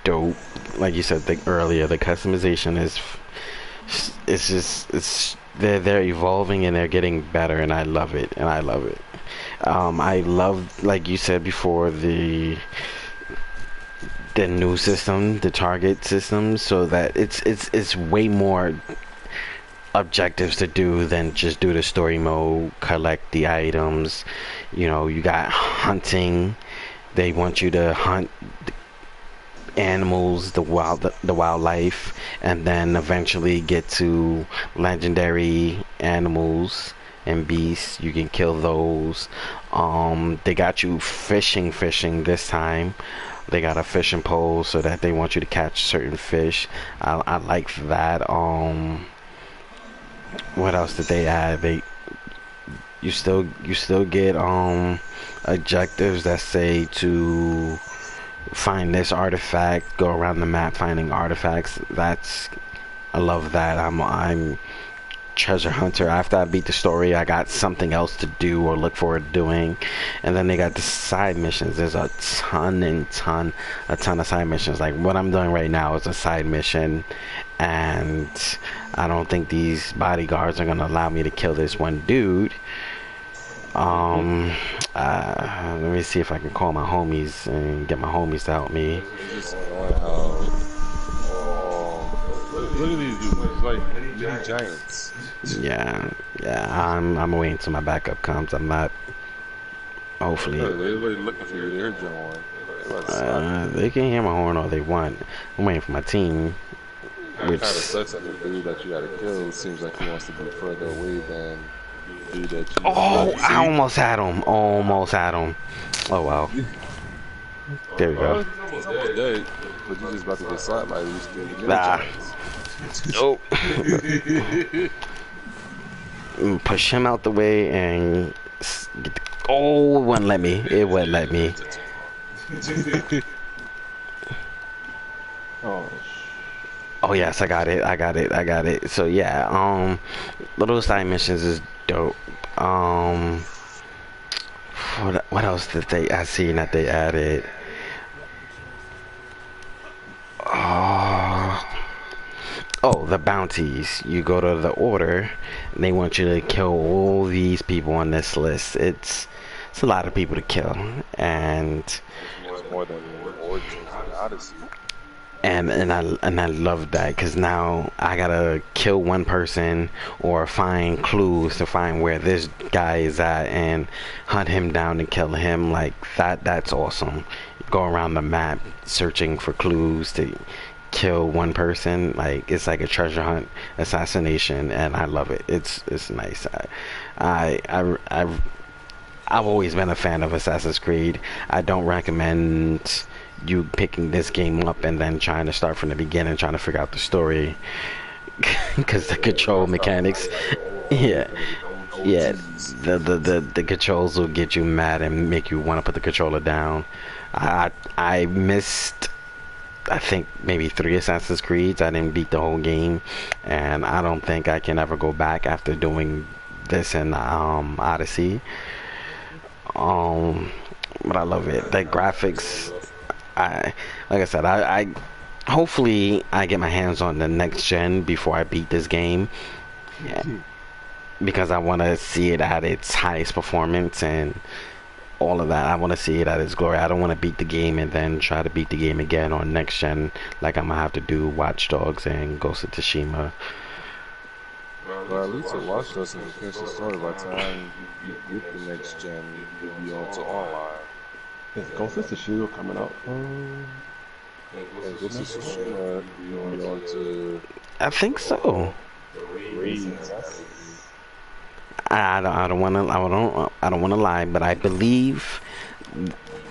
dope. Like you said earlier, the customization it's they're evolving and they're getting better, and I love it. I love, like you said before, the new system, the target system, so that it's way more objectives to do than just do the story mode, collect the items. You know, you got hunting. They want you to hunt animals, the wildlife, and then eventually get to legendary animals and beasts. You can kill those. They got you fishing this time. They got a fishing pole so that they want you to catch certain fish. I like that. What else did they add? You still get objectives that say to find this artifact, go around the map finding artifacts. I love that. I'm treasure hunter. After I beat the story, I got something else to do or look forward to doing. And then they got the side missions. There's a ton of side missions. Like what I'm doing right now is a side mission, and I don't think these bodyguards are gonna allow me to kill this one dude. Let me see if I can call my homies and get my homies to help me. Just on how, look at these dudes, like mini giants. Yeah, I'm waiting till my backup comes. I'm not. Hopefully, Everybody looking for you. They're John. they can hear my horn all they want. I'm waiting for my team. Which kind of sucks that the dude that you gotta kill seems like he wants to be further away than the dude that you. Oh, I almost had him. Oh wow. There we go. He's almost dead, but you're just about to get slapped by these dudes. Nah. Nope. push him out the way and get the, oh, it wouldn't let me. It wouldn't let me. Oh, Oh yes, I got it. I got it. I got it. So yeah, little side missions is dope. What else did I seen that they added? Oh, oh, the bounties. You go to the order, and they want you to kill all these people on this list. It's a lot of people to kill, and It's more than Origins and Odyssey. and I love that because now I gotta kill one person or find clues to find where this guy is at and hunt him down and kill him. Like that's awesome. Go around the map searching for clues to kill one person. Like it's like a treasure hunt assassination, and I love it. It's nice. I've always been a fan of Assassin's Creed. I don't recommend you picking this game up and then trying to start from the beginning, trying to figure out the story, because the control mechanics, yeah, yeah, the controls will get you mad and make you want to put the controller down. I missed, I think maybe 3 Assassin's Creeds. I didn't beat the whole game, and I don't think I can ever go back after doing this in Odyssey. But I love it. The graphics. Like I said, I hopefully I get my hands on the next gen before I beat this game, yeah, because I want to see it at its highest performance and all of that. I want to see it at its glory. I don't want to beat the game and then try to beat the game again on next gen, like I'm gonna have to do Watch Dogs and Ghost of Tsushima. Well, at least it Watch Dogs and finish the story by the time you get the next gen, you'll be on to online. is Ghost of Tsushima coming out? And Ghost of Tsushima, you'll be on to I think so. Raids. I don't want to. I don't want to lie, but I believe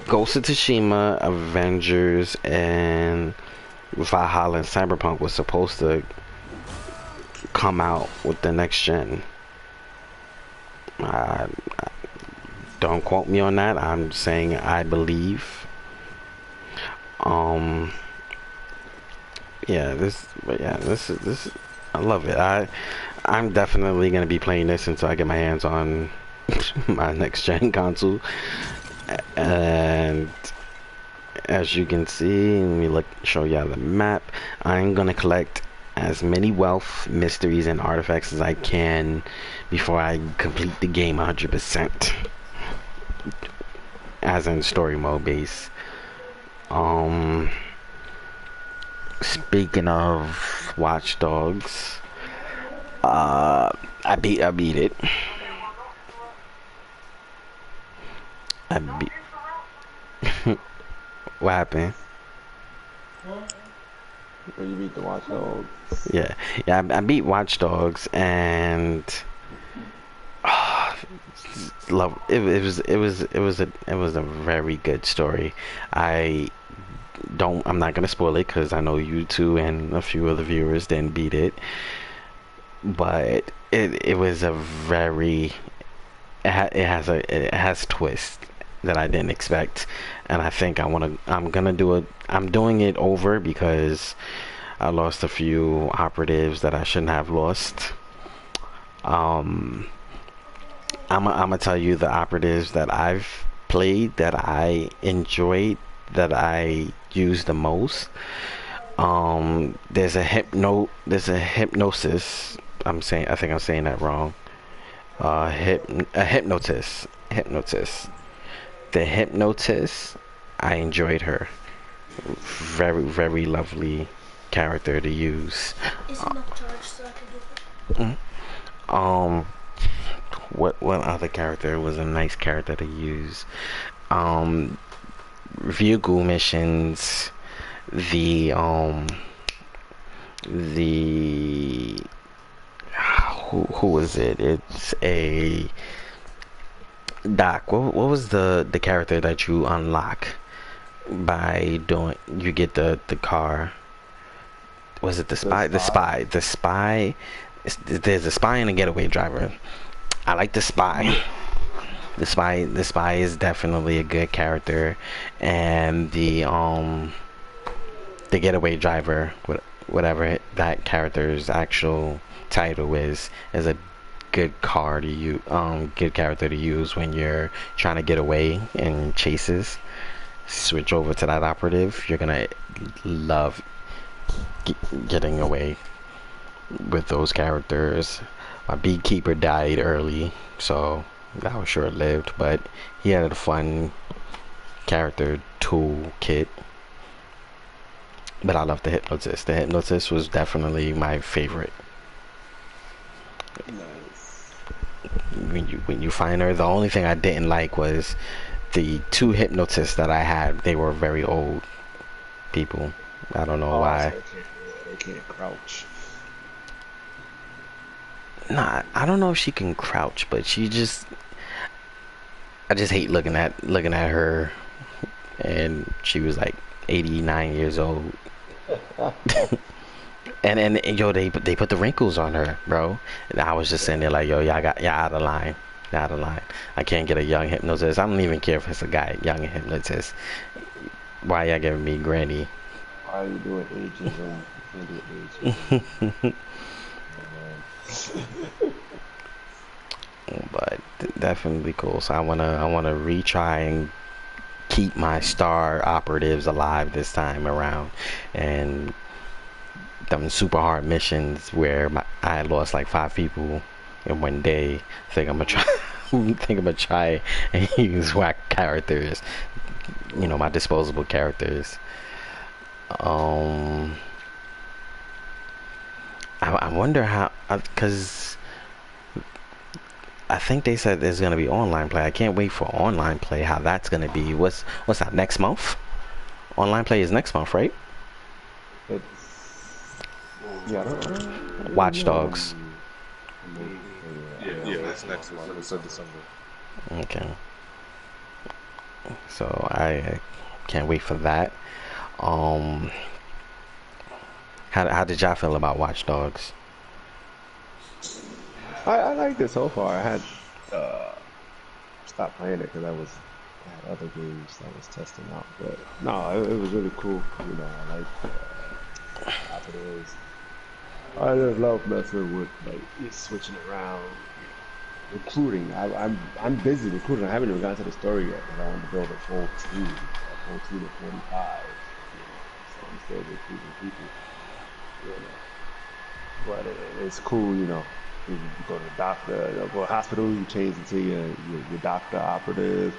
Ghost of Tsushima, Avengers, and Valhalla and Cyberpunk was supposed to come out with the next gen. Don't quote me on that. I'm saying I believe. Yeah, this is. I love it. I'm definitely gonna be playing this until I get my hands on my next gen console. And as you can see, let me show y'all the map. I'm gonna collect as many wealth, mysteries, and artifacts as I can before I complete the game 100%. As in story mode base. Speaking of Watch Dogs, I beat it. What happened? When you beat the Watch Dogs? Yeah, I beat Watch Dogs and love it. It was a very good story. I'm not gonna spoil it because I know you two and a few other viewers didn't beat it, but it was a very it has twist that I didn't expect, and I think I'm doing it over because I lost a few operatives that I shouldn't have lost. I'm gonna tell you the operatives that I've played that I enjoyed, that I use the most. There's a hypnosis. I think I'm saying that wrong. A hypnotist. The hypnotist. I enjoyed her. Very, very lovely character to use. Is it not charged so I can do it? What other character was a nice character to use? Vehicle missions, the who is it? It's a Doc. What was the character that you unlock by doing? You get the car. Was it the spy? The spy there's a spy and a getaway driver. I like the spy. The spy is definitely a good character, and the getaway driver, whatever that character's actual title is a good car to use, good character to use when you're trying to get away in chases. Switch over to that operative. You're gonna love getting away with those characters. My beekeeper died early, so that was short lived, but he had a fun character toolkit. But I love the hypnotist. The hypnotist was definitely my favorite. Nice. When you find her, the only thing I didn't like was the two hypnotists that I had. They were very old people. I don't know Oh, why. so they can't crouch. Nah, I don't know if she can crouch, but I just hate looking at her, and she was like 89 years old. And yo, they put the wrinkles on her, bro. And I was just sitting there like, yo, y'all out of line. Y'all out of line. I can't get a young hypnotist. I don't even care if it's a guy, young hypnotist. Why y'all giving me granny? Why are you doing ageism? You can't do ageism. But definitely cool. So I wanna retry and keep my star operatives alive this time around, and them super hard missions where I lost like 5 people in one day. I think I'm gonna try. think I'm gonna try and use whack characters. My disposable characters. Um, I wonder how, because I think they said there's gonna be online play. I can't wait for online play. How that's gonna be? What's that next month? Online play is next month, right? It's yeah. I don't Watch know Dogs. Yeah, it's next month. It's in December. Okay. So I can't wait for that. Um, how did y'all feel about Watch Dogs? I liked it so far. I had stopped playing it because I had other games that I was testing out. But no, it was really cool. I like operatives. I just love messing with like just switching around, recruiting. I'm busy recruiting. I haven't even gotten to the story yet because I want to build a full team of 45. So I'm still recruiting people. You know, but it's cool. You go to the doctor, go to the hospital. You change into your doctor operative.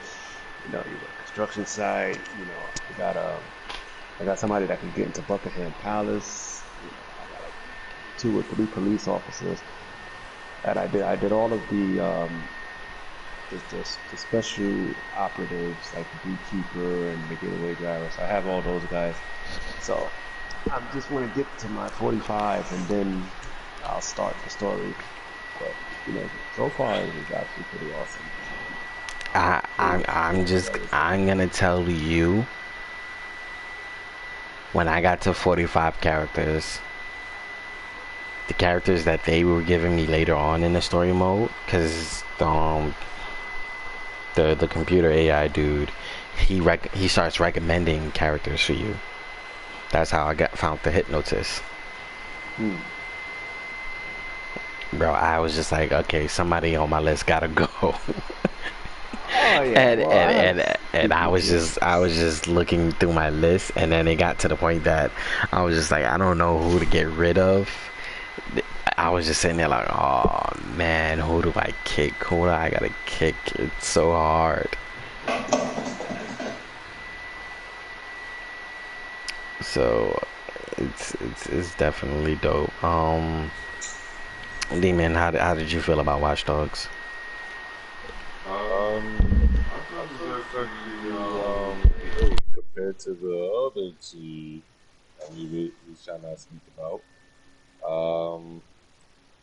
You go to construction site. I got somebody that can get into Buckingham Palace. I got like 2 or 3 police officers. And I did all of the special operatives like the beekeeper and the getaway driver. So I have all those guys. So I just want to get to my 45 and then I'll start the story. But so far it was actually pretty awesome. I'm gonna tell you, when I got to 45 characters, the characters that they were giving me later on in the story mode, because the computer AI dude, he starts recommending characters for you. That's how I found the hypnotist. Hmm. Bro, I was just like, okay, somebody on my list gotta go. Oh yeah. and Well, and I was just looking through my list, and then it got to the point that I was just like, I don't know who to get rid of. I was just sitting there like, oh man, who do I kick? Who do I gotta kick? It's so hard. So it's definitely dope. D-Man, how did you feel about Watch Dogs? I thought it was actually good compared to the other two that we shall not speak about. Um,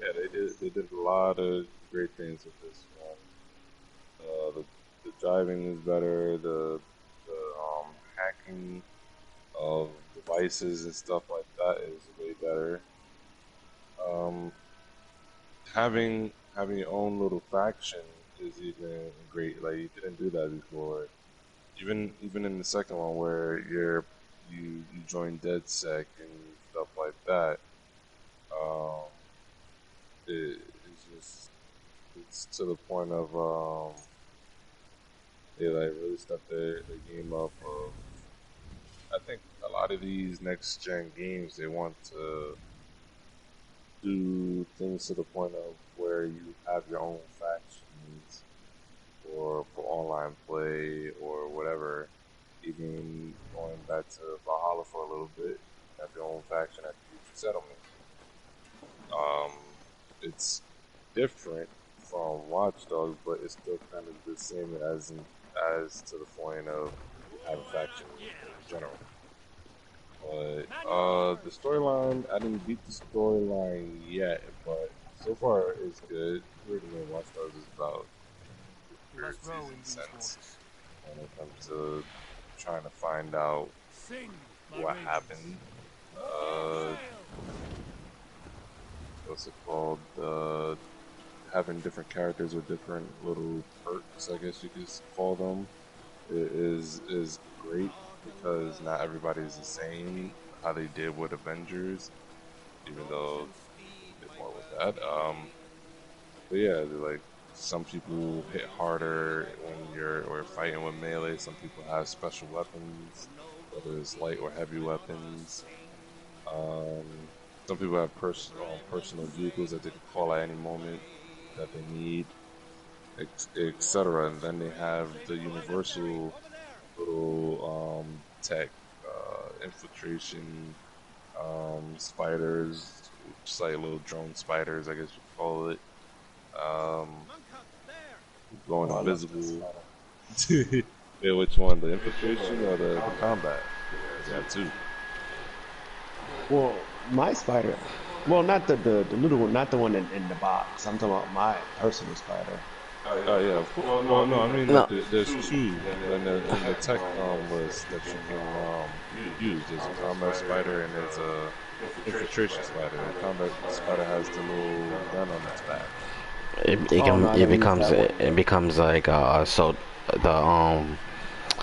yeah, they did a lot of great things with this one. The driving is better. The hacking of devices and stuff like that is way better. Um, having your own little faction is even great. Like you didn't do that before. Even in the second one where you join DedSec and stuff like that. Um, it's just it's to the point of they like really stepped their game up. Of I think a lot of these next gen games they want to do things to the point of where you have your own factions for online play or whatever. Even going back to Valhalla for a little bit, have your own faction at Future Settlement. Um, it's different from Watch Dogs, but it's still kind of the same as to the point of having faction in general. But the storyline, I didn't beat the storyline yet, but so far it's good. Really, what Watch Dogs is about sense when it comes to trying to find out what happened. What's it called? Having different characters with different little perks, I guess you could call them, is great because not everybody's the same. How they did with Avengers, even though they did more with that. But yeah, like some people hit harder when you're fighting with melee. Some people have special weapons, whether it's light or heavy weapons. Um, some people have personal vehicles that they can call at any moment that they need, etc. And then they have the universal little tech, infiltration spiders, just like little drone spiders, I guess you call it. Going invisible. Yeah, which one? The infiltration or the combat? Yeah, two. Well, my spider. Well, not the little one, not the one in the box. I'm talking about my personal spider. Oh yeah, of course. Well, no, I mean No. there's two in the tech list that you can use. There's a combat spider and there's a infiltration spider. The combat spider has the little gun on its back. It becomes like assault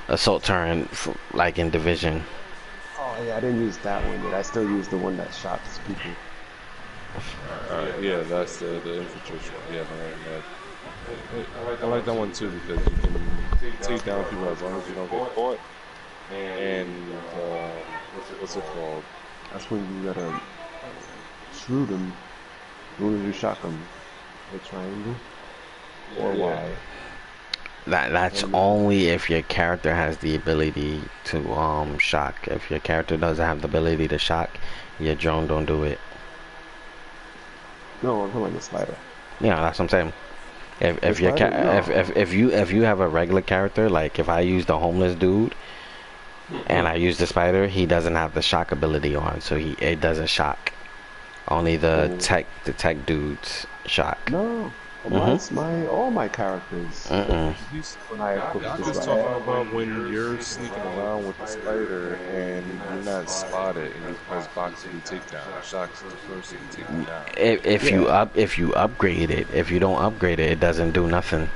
assault turret like in Division. Oh yeah, I didn't use that one yet. I still use the one that shocks people. Yeah, that's the infiltration. Yeah, I like that one too because you can take down people as long as you don't get caught. And what's it called? That's when you gotta shoot them. When you shock them, the triangle or Y. That's only if your character has the ability to shock. If your character doesn't have the ability to shock, your drone don't do it. No, I'm talking about the spider. Yeah, that's what I'm saying. If your if you have a regular character, like if I use the homeless dude and I use the spider, he doesn't have the shock ability on, so it doesn't shock. Only the tech dudes shock. No, all my characters. When I equip I'm this just right. talking about when you're sneaking around with the spider and you're not spotted and you press box to do takedown. Shocks the person to take them down. If you upgrade it, if you don't upgrade it, it doesn't do nothing.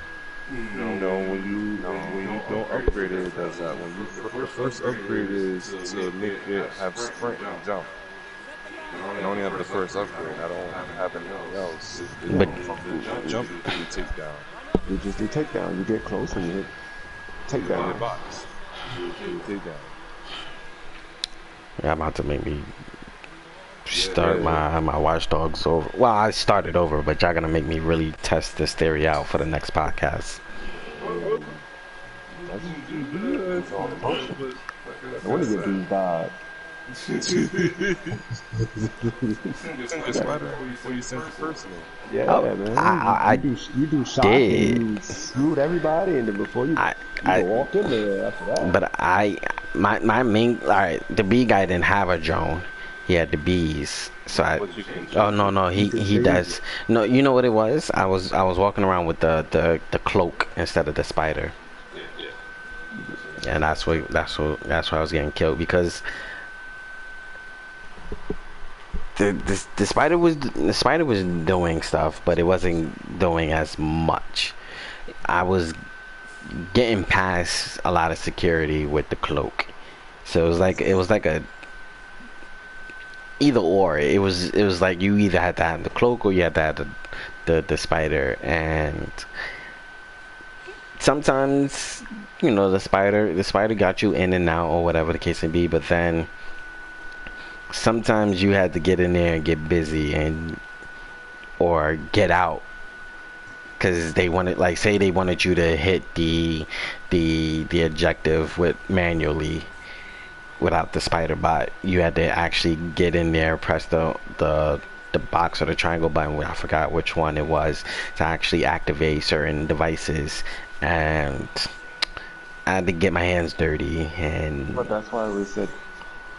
No, when you don't upgrade it, it does that. When the first upgrade is to make it have sprint and jump. You only have the first upgrade. I don't have anything else. But Jump to do takedown. You just do takedown. You get close and you hit takedown. Box. You do takedown. yeah, I'm about to maybe start my Watch Dogs over. Well, I started over, but y'all gonna make me really test this theory out for the next podcast. I want to get these died. Your spider before you send it personal. Yeah, Oh, man. You do shot did. and you shoot everybody, and then before you walk in there after that. But my main, alright, the bee guy didn't have a drone. He had the bees. So he does. No, you know what it was? I was walking around with the cloak instead of the spider. And that's why I was getting killed because the spider was doing stuff, but it wasn't doing as much. I was getting past a lot of security with the cloak, so it was like a either or. It was like you either had to have the cloak or you had to have the spider, and sometimes the spider got you in and out or whatever the case may be, but then sometimes you had to get in there and get busy and or get out because they wanted, like, say they wanted you to hit the objective with manually without the spider bot. You had to actually get in there, press the box or the triangle button, I forgot which one it was, to actually activate certain devices, and I had to get my hands dirty. And But that's why we said,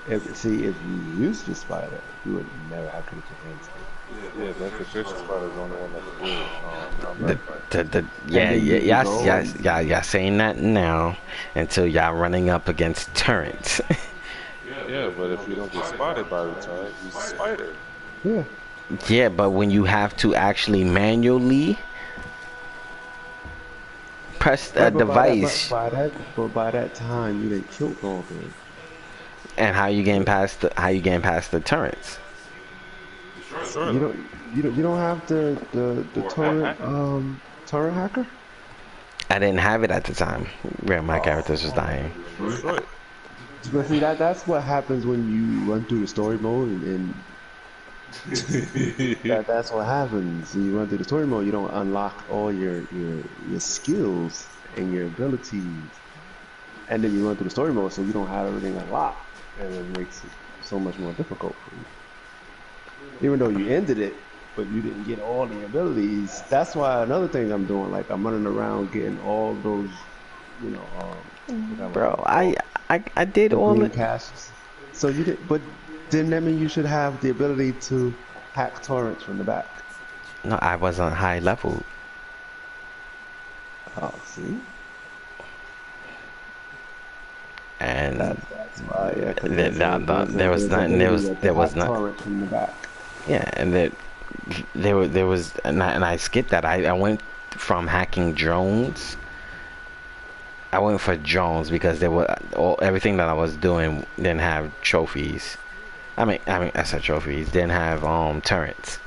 if you used the spider, you would never have to get your hands dirty. Yeah, the infiltration spider is the only one that can do it. y'all saying that now until y'all running up against turrets. Yeah, but if you don't get spotted by the turret, use the spider. Yeah. Yeah, but when you have to actually manually press a device, But by that time, you didn't kill all them. and how you getting past the turrets? Sure. You don't have the torrent hacker. I didn't have it at the time where my characters was dying. Right. But see, that's what happens when you run through the story mode, and that's what happens. When you run through the story mode, you don't unlock all your skills and your abilities, and then you run through the story mode, so you don't have everything unlocked, and it makes it so much more difficult for you. Even though you ended it, but you didn't get all the abilities. That's why another thing I'm doing, like I'm running around getting all those, Bro, I did all green it. passes. So you did, but didn't that mean you should have the ability to hack torrents from the back? No, I wasn't high level. Oh, see, And that's why. Yeah, 'cause there was nothing. There was not. torrent from the back. Yeah, and there was, and I skipped that. I went from hacking drones. I went for drones because everything that I was doing didn't have trophies. I mean, I said trophies. Didn't have turrets.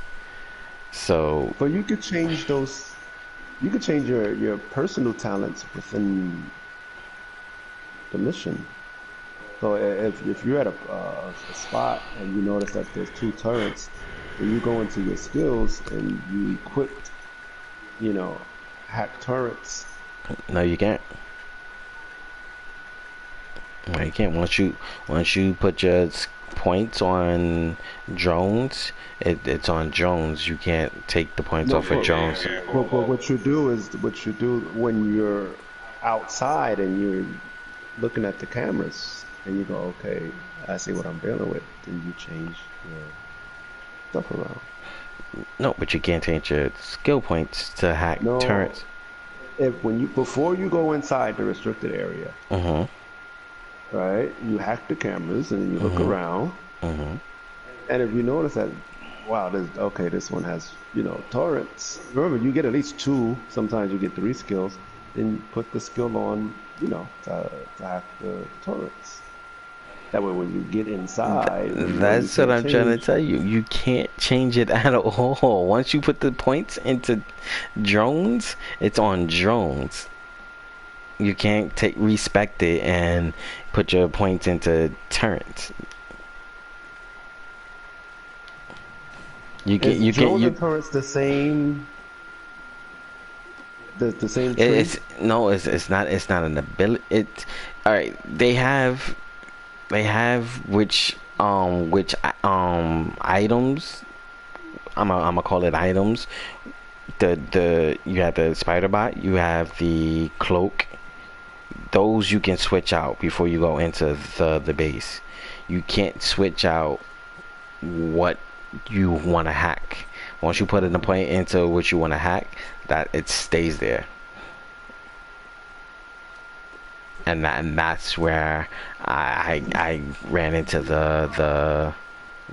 So But you could change those. You could change your personal talents within the mission. So if you're at a spot and you notice that there's 2 turrets, then you go into your skills and you equip, hack turrets. no, you can't. No, you can't. Once you put your points on drones, it's on drones. You can't take the points off of drones. But what you do when you're outside and you're looking at the cameras and you go, okay, I see what I'm dealing with. Then you change your stuff around. No, but you can't change your skill points to hack No. turrets. Before you go inside the restricted area, right? You hack the cameras and then you look around. And if you notice that, wow, this one has, torrents. Remember, you get at least 2. Sometimes you get 3 skills. Then you put the skill on, to hack the torrents. That way, when you get inside, That's what I'm trying to tell you. You can't change it at all. Once you put the points into drones, it's on drones. You can't respect it and put your points into turrets. Drones and turrets the same. The same. It's not an ability. All right. They have which items. I'm gonna call it items. You have the spider bot. You have the cloak. Those you can switch out before you go into the base. You can't switch out what you want to hack. Once you put in the point into what you want to hack, that it stays there. And that's where I ran into the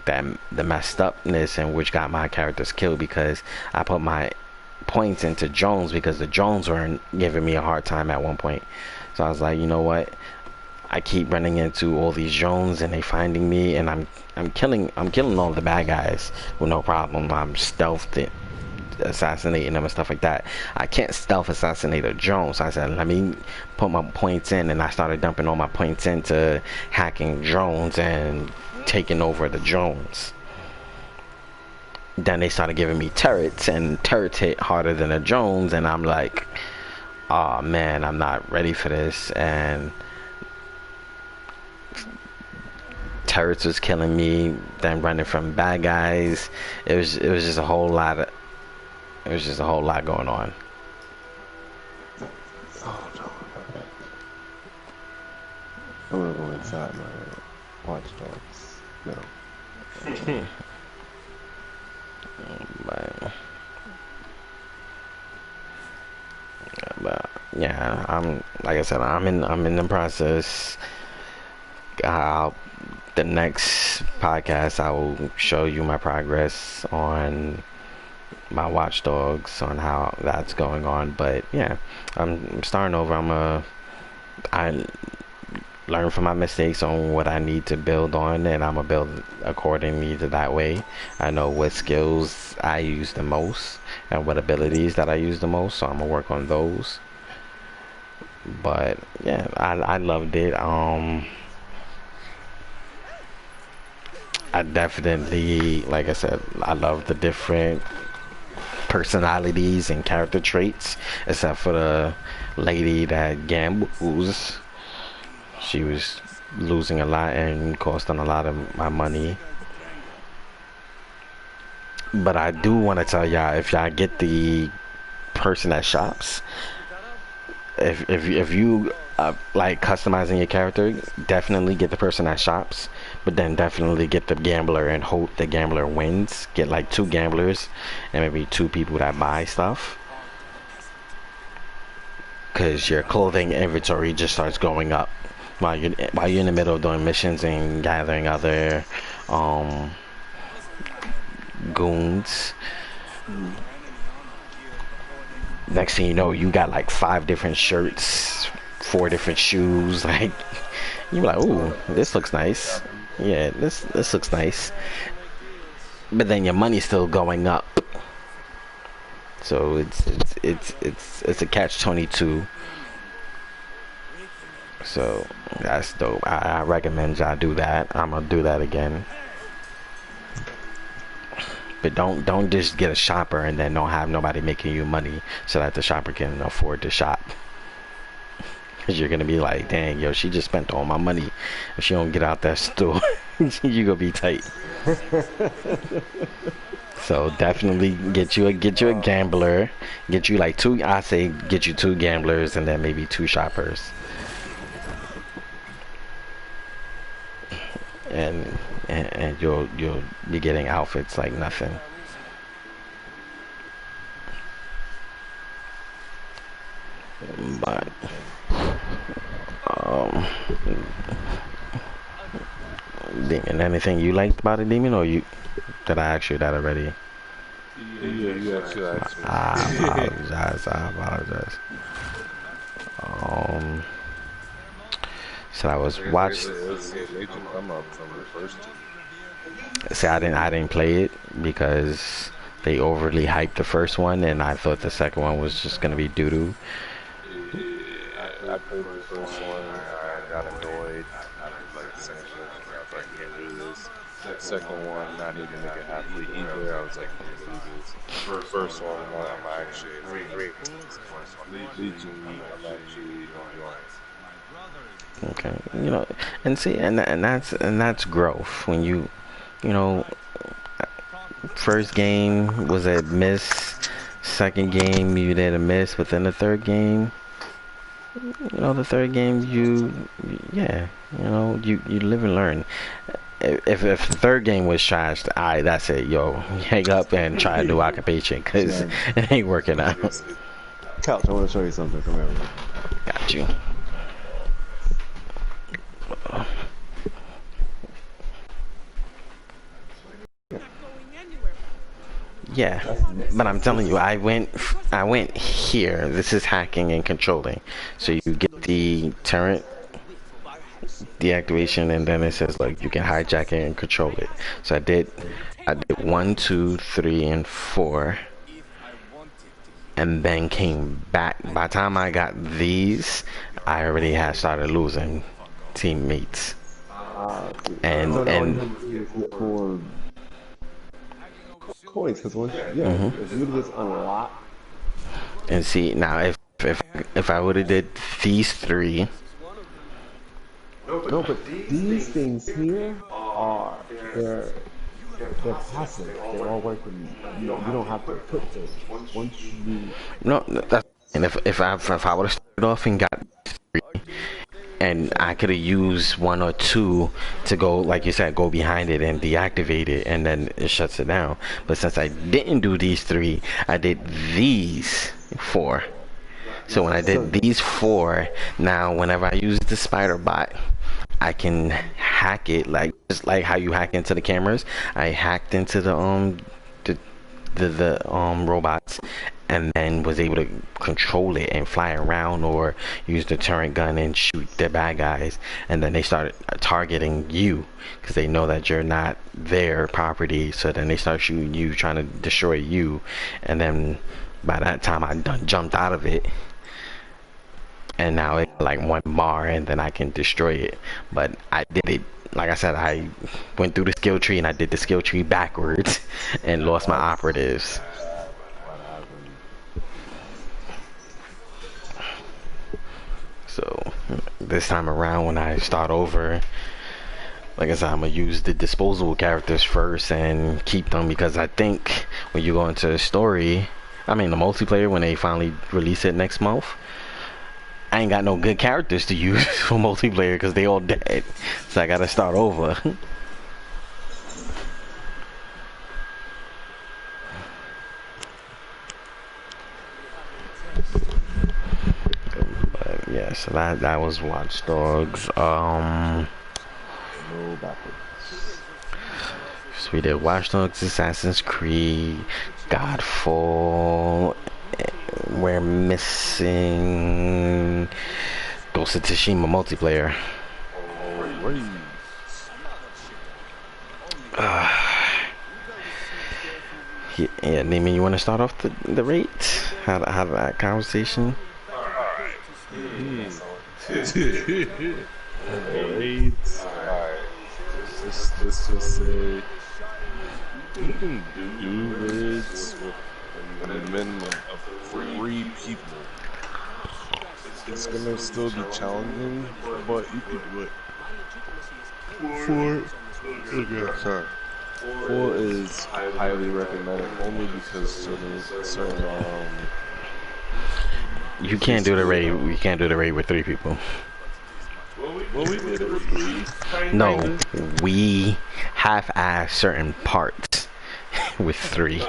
that the messed upness and which got my characters killed because I put my points into drones because the drones weren't giving me a hard time at one point. So I was like, you know what? I keep running into all these drones and they finding me, and I'm killing all the bad guys with no problem. I'm stealthed assassinating them and stuff like that. I can't stealth assassinate a drone, so I said let me put my points in, and I started dumping all my points into hacking drones and taking over the drones. Then they started giving me turrets, and turrets hit harder than the drones, and I'm like, oh man, I'm not ready for this. And turrets was killing me, then running from bad guys. It was just a whole lot going on. Oh no. Okay. I'm gonna go inside my Watch Dogs. No. But yeah, I'm like I said, I'm in the process. The next podcast I will show you my progress on my Watch Dogs, on how that's going on. But yeah, I'm starting over. I learn from my mistakes on what I need to build on, and I'm gonna build accordingly to that way. I know what skills I use the most and what abilities that I use the most, so I'm gonna work on those. But yeah, I loved it. I definitely, like I said, I love the different personalities and character traits, except for the lady that gambles. She was losing a lot and costing a lot of my money. But I do want to tell y'all, if y'all get the person that shops, if you like customizing your character, definitely get the person that shops, but then definitely get the gambler and hope the gambler wins. Get like 2 gamblers and maybe 2 people that buy stuff, because your clothing inventory just starts going up while you're in the middle of doing missions and gathering other goons. Next thing you know, you got like 5 different shirts, 4 different shoes. Like, you're like, ooh, this looks nice. Yeah, this looks nice. But then your money's still going up. So it's a catch-22. So that's dope. I recommend y'all do that. I'm gonna do that again. But don't just get a shopper and then don't have nobody making you money so that the shopper can afford to shop. Cause you're gonna be like, dang, yo, she just spent all my money. If she don't get out that store, you gonna be tight. So definitely get you a gambler. Get you like 2. I say get you 2 gamblers and then maybe 2 shoppers. And you'll be getting outfits like nothing. But Demon, anything you liked about it, Demon, or did I ask you that already? Yeah, you actually asked me. I apologize. So I was watching. Agent come up from the first 2. See, I didn't play it because they overly hyped the first one, and I thought the second one was just gonna be doo doo. I played the first one. I got annoyed. I didn't like the second one. I was like, I can't do this. The second one, not even make it halfway either. I was like, I can't do this. First one, I'm actually great. Legion, I'm actually enjoying. Okay, you know, and see, and that's growth. When you know, first game was a miss, second game you did a miss, but then the third game, you know, you live and learn. If the third game was trashed, that's it, yo, hang up and try a new occupation, cause it ain't working out. Couch, I want to show you something. Come here. Got you. Yeah, but I'm telling you, I went here. This is hacking and controlling. So you get the turret deactivation, and then it says like you can hijack it and control it. So I did one, two, three, and four, and then came back. By the time I got these, I already had started losing teammates, and So now all you and have to do is look for coins, because once, yeah, if you just unlock, and see now if if I would have did these three. no, but these things here are, they're, they're passive. They're all working. You don't have to put those. Once you, No, that's and if I would have started off and got three, and I could have used one or two to go, like you said, go behind it and deactivate it, and then it shuts it down. But since I didn't do these three, I did these four. So when I did these four, now whenever I use the spider bot, I can hack it like just like how you hack into the cameras. I hacked into the robots, and then was able to control it and fly around or use the turret gun and shoot the bad guys, and then they started targeting you because they know that you're not their property, so then they start shooting you, trying to destroy you, and then by that time I done jumped out of it, and now it's like one bar and then I can destroy it. But I did it, like I said, I went through the skill tree and I did the skill tree backwards and lost my operatives. So this time around when I start over, like I said, I'm gonna use the disposable characters first and keep them, because I think when you go into the story, I mean the multiplayer, when they finally release it next month, I ain't got no good characters to use for multiplayer because they all dead. So I gotta start over. But yeah, so that was Watch Dogs. no backup. So we did Watch Dogs, Assassin's Creed, Godfall. We're missing Ghost of Tsushima multiplayer. Yeah, Neiman, you want to start off the rates? How that conversation? Raids. Alright. Let's just say you can do raids with a minimum of 3 people. It's gonna still be challenging, but you could do it. 4. Okay, sorry. 4 is highly recommended only because certain You can't do the raid. You can't do the raid with 3 people. well, we did it with 3. No, we half-ass certain parts with 3.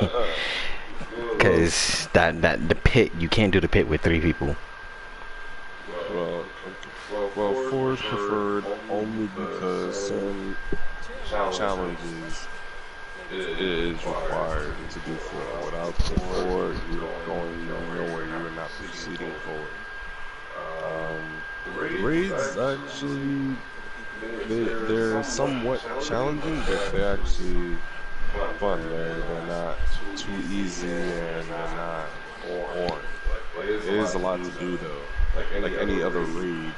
Cause that the pit, you can't do the pit with 3 people. Well, 4 is preferred only because certain challenges it is required to do 4. Without the 4, you're going nowhere. You are not proceeding forward. The raids actually they're somewhat challenging, but they're actually fun. They're not too easy and they're not boring. It is a lot to do though. Like any other raid,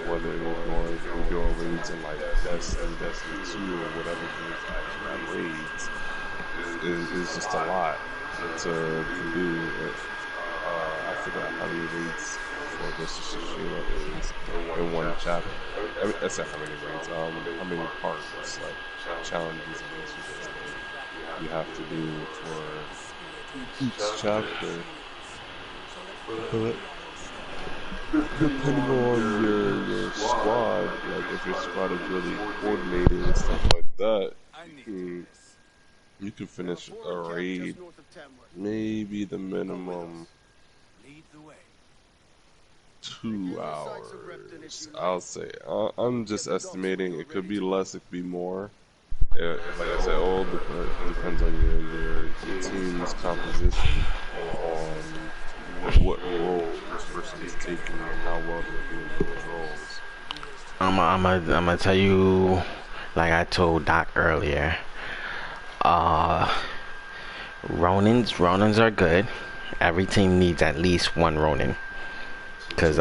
whether you're doing raids in like Destiny 2 or whatever games actually have raids, is just a lot to do. I forgot how many raids for Ghost of Tsushima is in one chapter. I mean, that's not how many raids. How many parts, like challenges and missions you have to do for each chapter. But depending on your squad, like if your squad is really coordinated and stuff like that, you can finish a raid maybe the minimum 2 hours. I'll say. I'm just estimating. It could be less, it could be more. Like I said, all depends on your team's composition, on what role this person is taking and how well they're doing those roles. I'm gonna tell you, like I told Doc earlier. Ronins are good. Every team needs at least one Ronin, because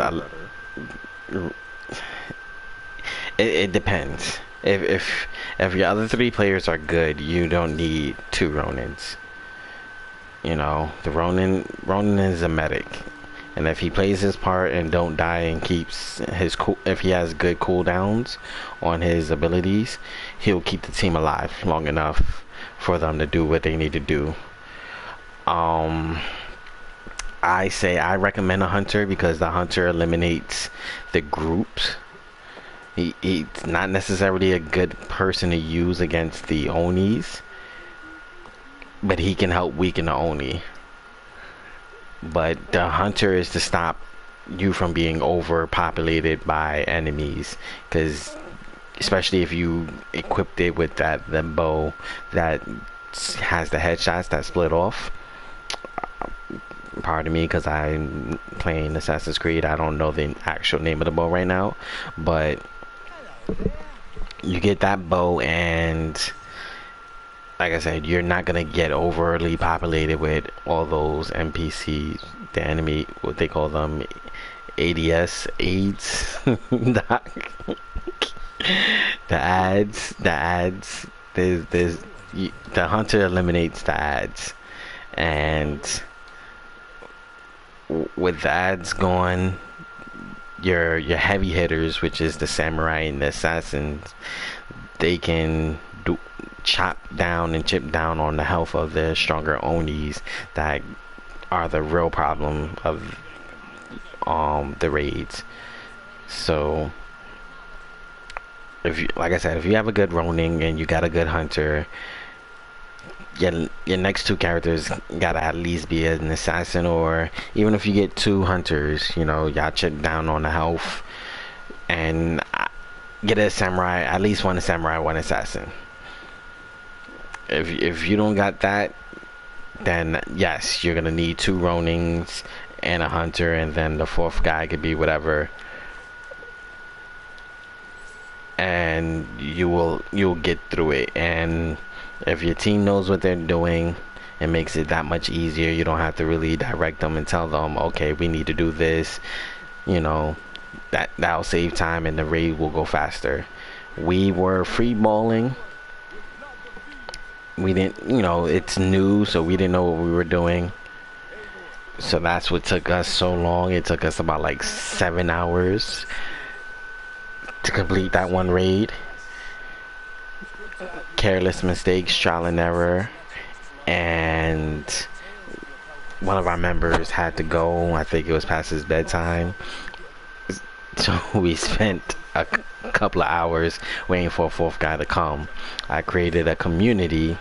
it depends. If your other three players are good, you don't need two Ronins. You know, the Ronin is a medic, and if he plays his part and don't die and keeps his if he has good cooldowns on his abilities, he'll keep the team alive long enough for them to do what they need to do. I recommend a hunter because the hunter eliminates the groups. He's not necessarily a good person to use against the Onis, but he can help weaken the Oni. But the hunter is to stop you from being overpopulated by enemies, because especially if you equipped it with the bow that has the headshots that split off. Pardon me, because I'm playing Assassin's Creed. I don't know the actual name of the bow right now, but you get that bow, and like I said, you're not gonna get overly populated with all those NPCs, the enemy, what they call them, AIDS. The ads. There's the hunter eliminates the ads, and with the ads gone, your heavy hitters, which is the samurai and the assassins, they can chop down and chip down on the health of the stronger Onis that are the real problem of the raids. So if you, like I said, if you have a good Ronin and you got a good hunter, your next two characters gotta at least be an assassin, or even if you get two hunters, you know, y'all check down on the health and get a samurai, at least one samurai, one assassin. If you don't got that, then yes, you're gonna need two Ronins and a hunter, and then the fourth guy could be whatever, and you'll get through it. And if your team knows what they're doing, it makes it that much easier. You don't have to really direct them and tell them, okay, we need to do this. You know, that'll save time and the raid will go faster. We were free balling. We didn't, you know, it's new, so we didn't know what we were doing. So that's what took us so long. It took us about like 7 hours to complete that one raid. Careless mistakes, trial and error, and one of our members had to go. I think it was past his bedtime, so we spent a couple of hours waiting for a fourth guy to come. I created a community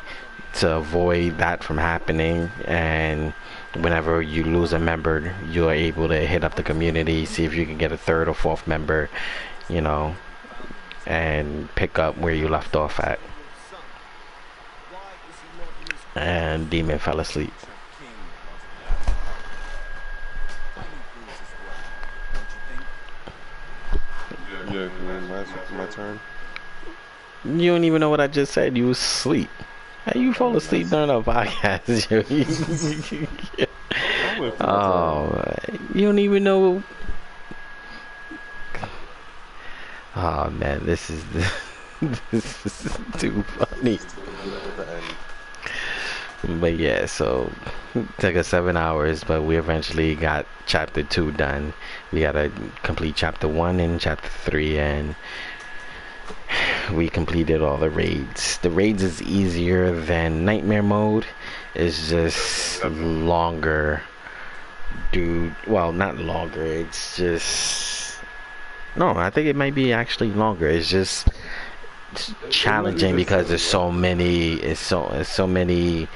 to avoid that from happening, and whenever you lose a member, you're able to hit up the community, see if you can get a third or fourth member, you know, and pick up where you left off at. And Demon fell asleep. Yeah, my turn. You don't even know what I just said. You was asleep. How you fall asleep during a podcast? Oh, you don't even know. Oh man, this is too funny. But yeah, so it took us 7 hours, but we eventually got chapter 2 done. We gotta complete chapter 1 and chapter 3, and we completed all the raids. The raids is easier than nightmare mode. It's just longer, dude. Well, not longer. It's just, no, I think it might be actually longer. It's just challenging because there's so many. It's so many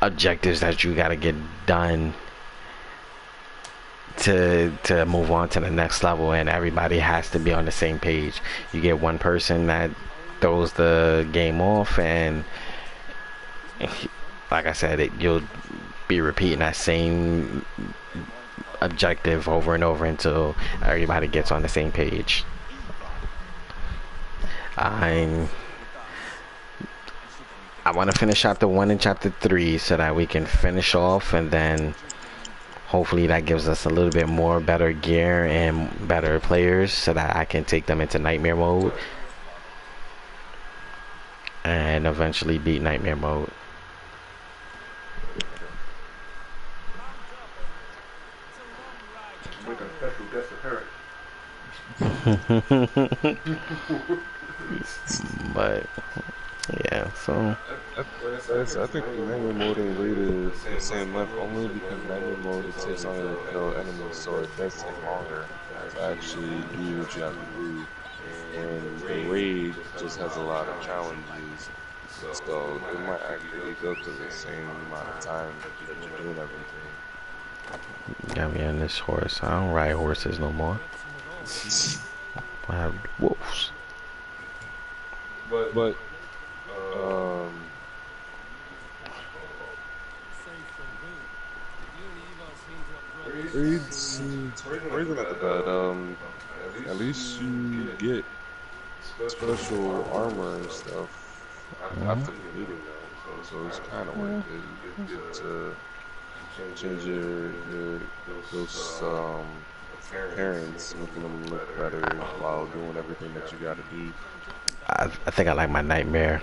objectives that you gotta get done to move on to the next level, and everybody has to be on the same page. You get one person that throws the game off, and like I said, you'll be repeating that same objective over and over until everybody gets on the same page. I want to finish chapter 1 and chapter 3 so that we can finish off, and then hopefully that gives us a little bit more better gear and better players so that I can take them into nightmare mode and eventually beat nightmare mode. But yeah, so I think nightmare mode and raid is the same length only because nightmare mode it takes longer to kill enemies, so it does take longer to actually do what you have to do. And the raid just has a lot of challenges, so it might actually go to the same amount of time that you're doing everything. got me on this horse. I don't ride horses no more. I have wolves. But raids are not bad. At least you get special armor and stuff after completing them, so it's kind of worth it. You get to change those parents, making them look better while doing everything that you gotta do. I think I like my nightmare.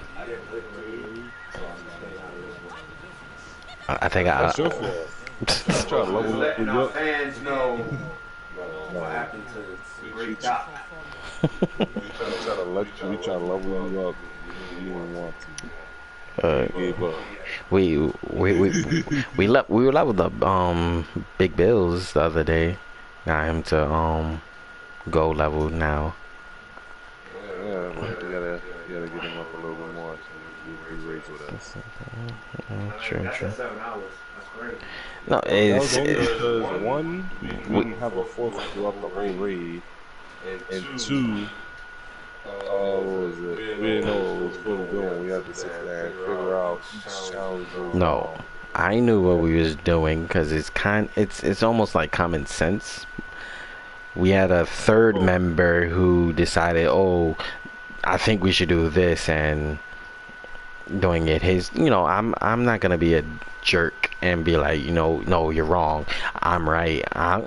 I think That's your fault. I'm trying to level Letting you our up. fans know what happened to Great Doc. We try to level you up. You didn't want to. You gave up. we were leveled up Big Bills the other day. Got him to go level now. Yeah, but you gotta get him up a little bit more so he rates with us. True. That's 7 hours. That's great. No, That was it's only because one, we didn't have a force throughout the whole raid, and two, what was it? We didn't know what was supposed to do, and we had to sit there and figure out each challenge. no. I knew what we was doing because it's almost like common sense. We had a third member who decided, oh, I think we should do this, and doing it his. I'm not gonna be a jerk and be like, no, you're wrong. I'm right. I'm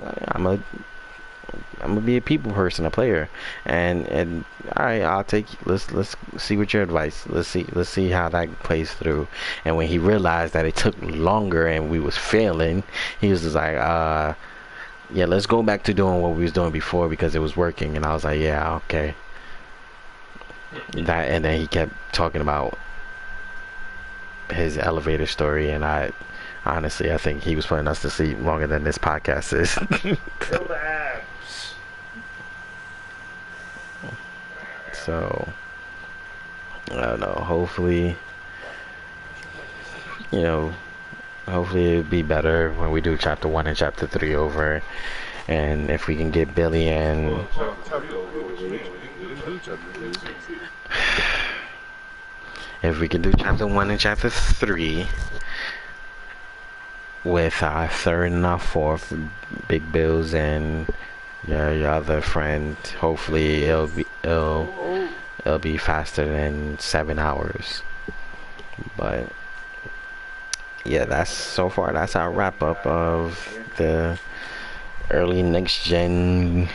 gonna be a people person, a player, and all right, I'll take. Let's see what your advice. Let's see how that plays through. And when he realized that it took longer and we was failing, he was just like, yeah, let's go back to doing what we was doing before because it was working. And I was like, yeah, okay. That, and then he kept talking about his elevator story, and I think he was putting us to sleep longer than this podcast is. Kill the abs. So I don't know. Hopefully it'll be better when we do chapter 1 and chapter 3 over, and if we can get Billy and if we can do chapter 1 and chapter 3 with our third and our fourth Big Bills and your other friend, hopefully it'll be faster than 7 hours. But yeah, that's our wrap up of the early next gen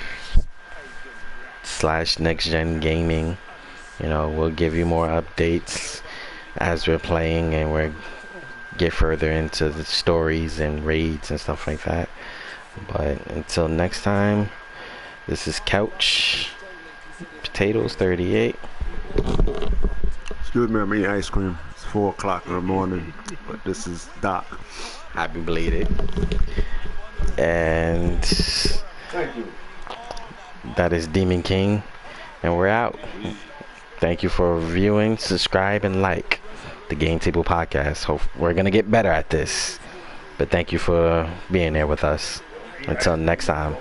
/ next gen gaming. We'll give you more updates as we're playing and we get further into the stories and raids and stuff like that. But until next time, this is Couch Potatoes 38. Excuse me, I'm eating ice cream. It's 4 o'clock in the morning, but this is Doc. Happy belated. And Thank you. that is Demon King, and we're out. Thank you for viewing, subscribe, and like the Game Table Podcast. Hope we're gonna get better at this, but thank you for being there with us. Until next time.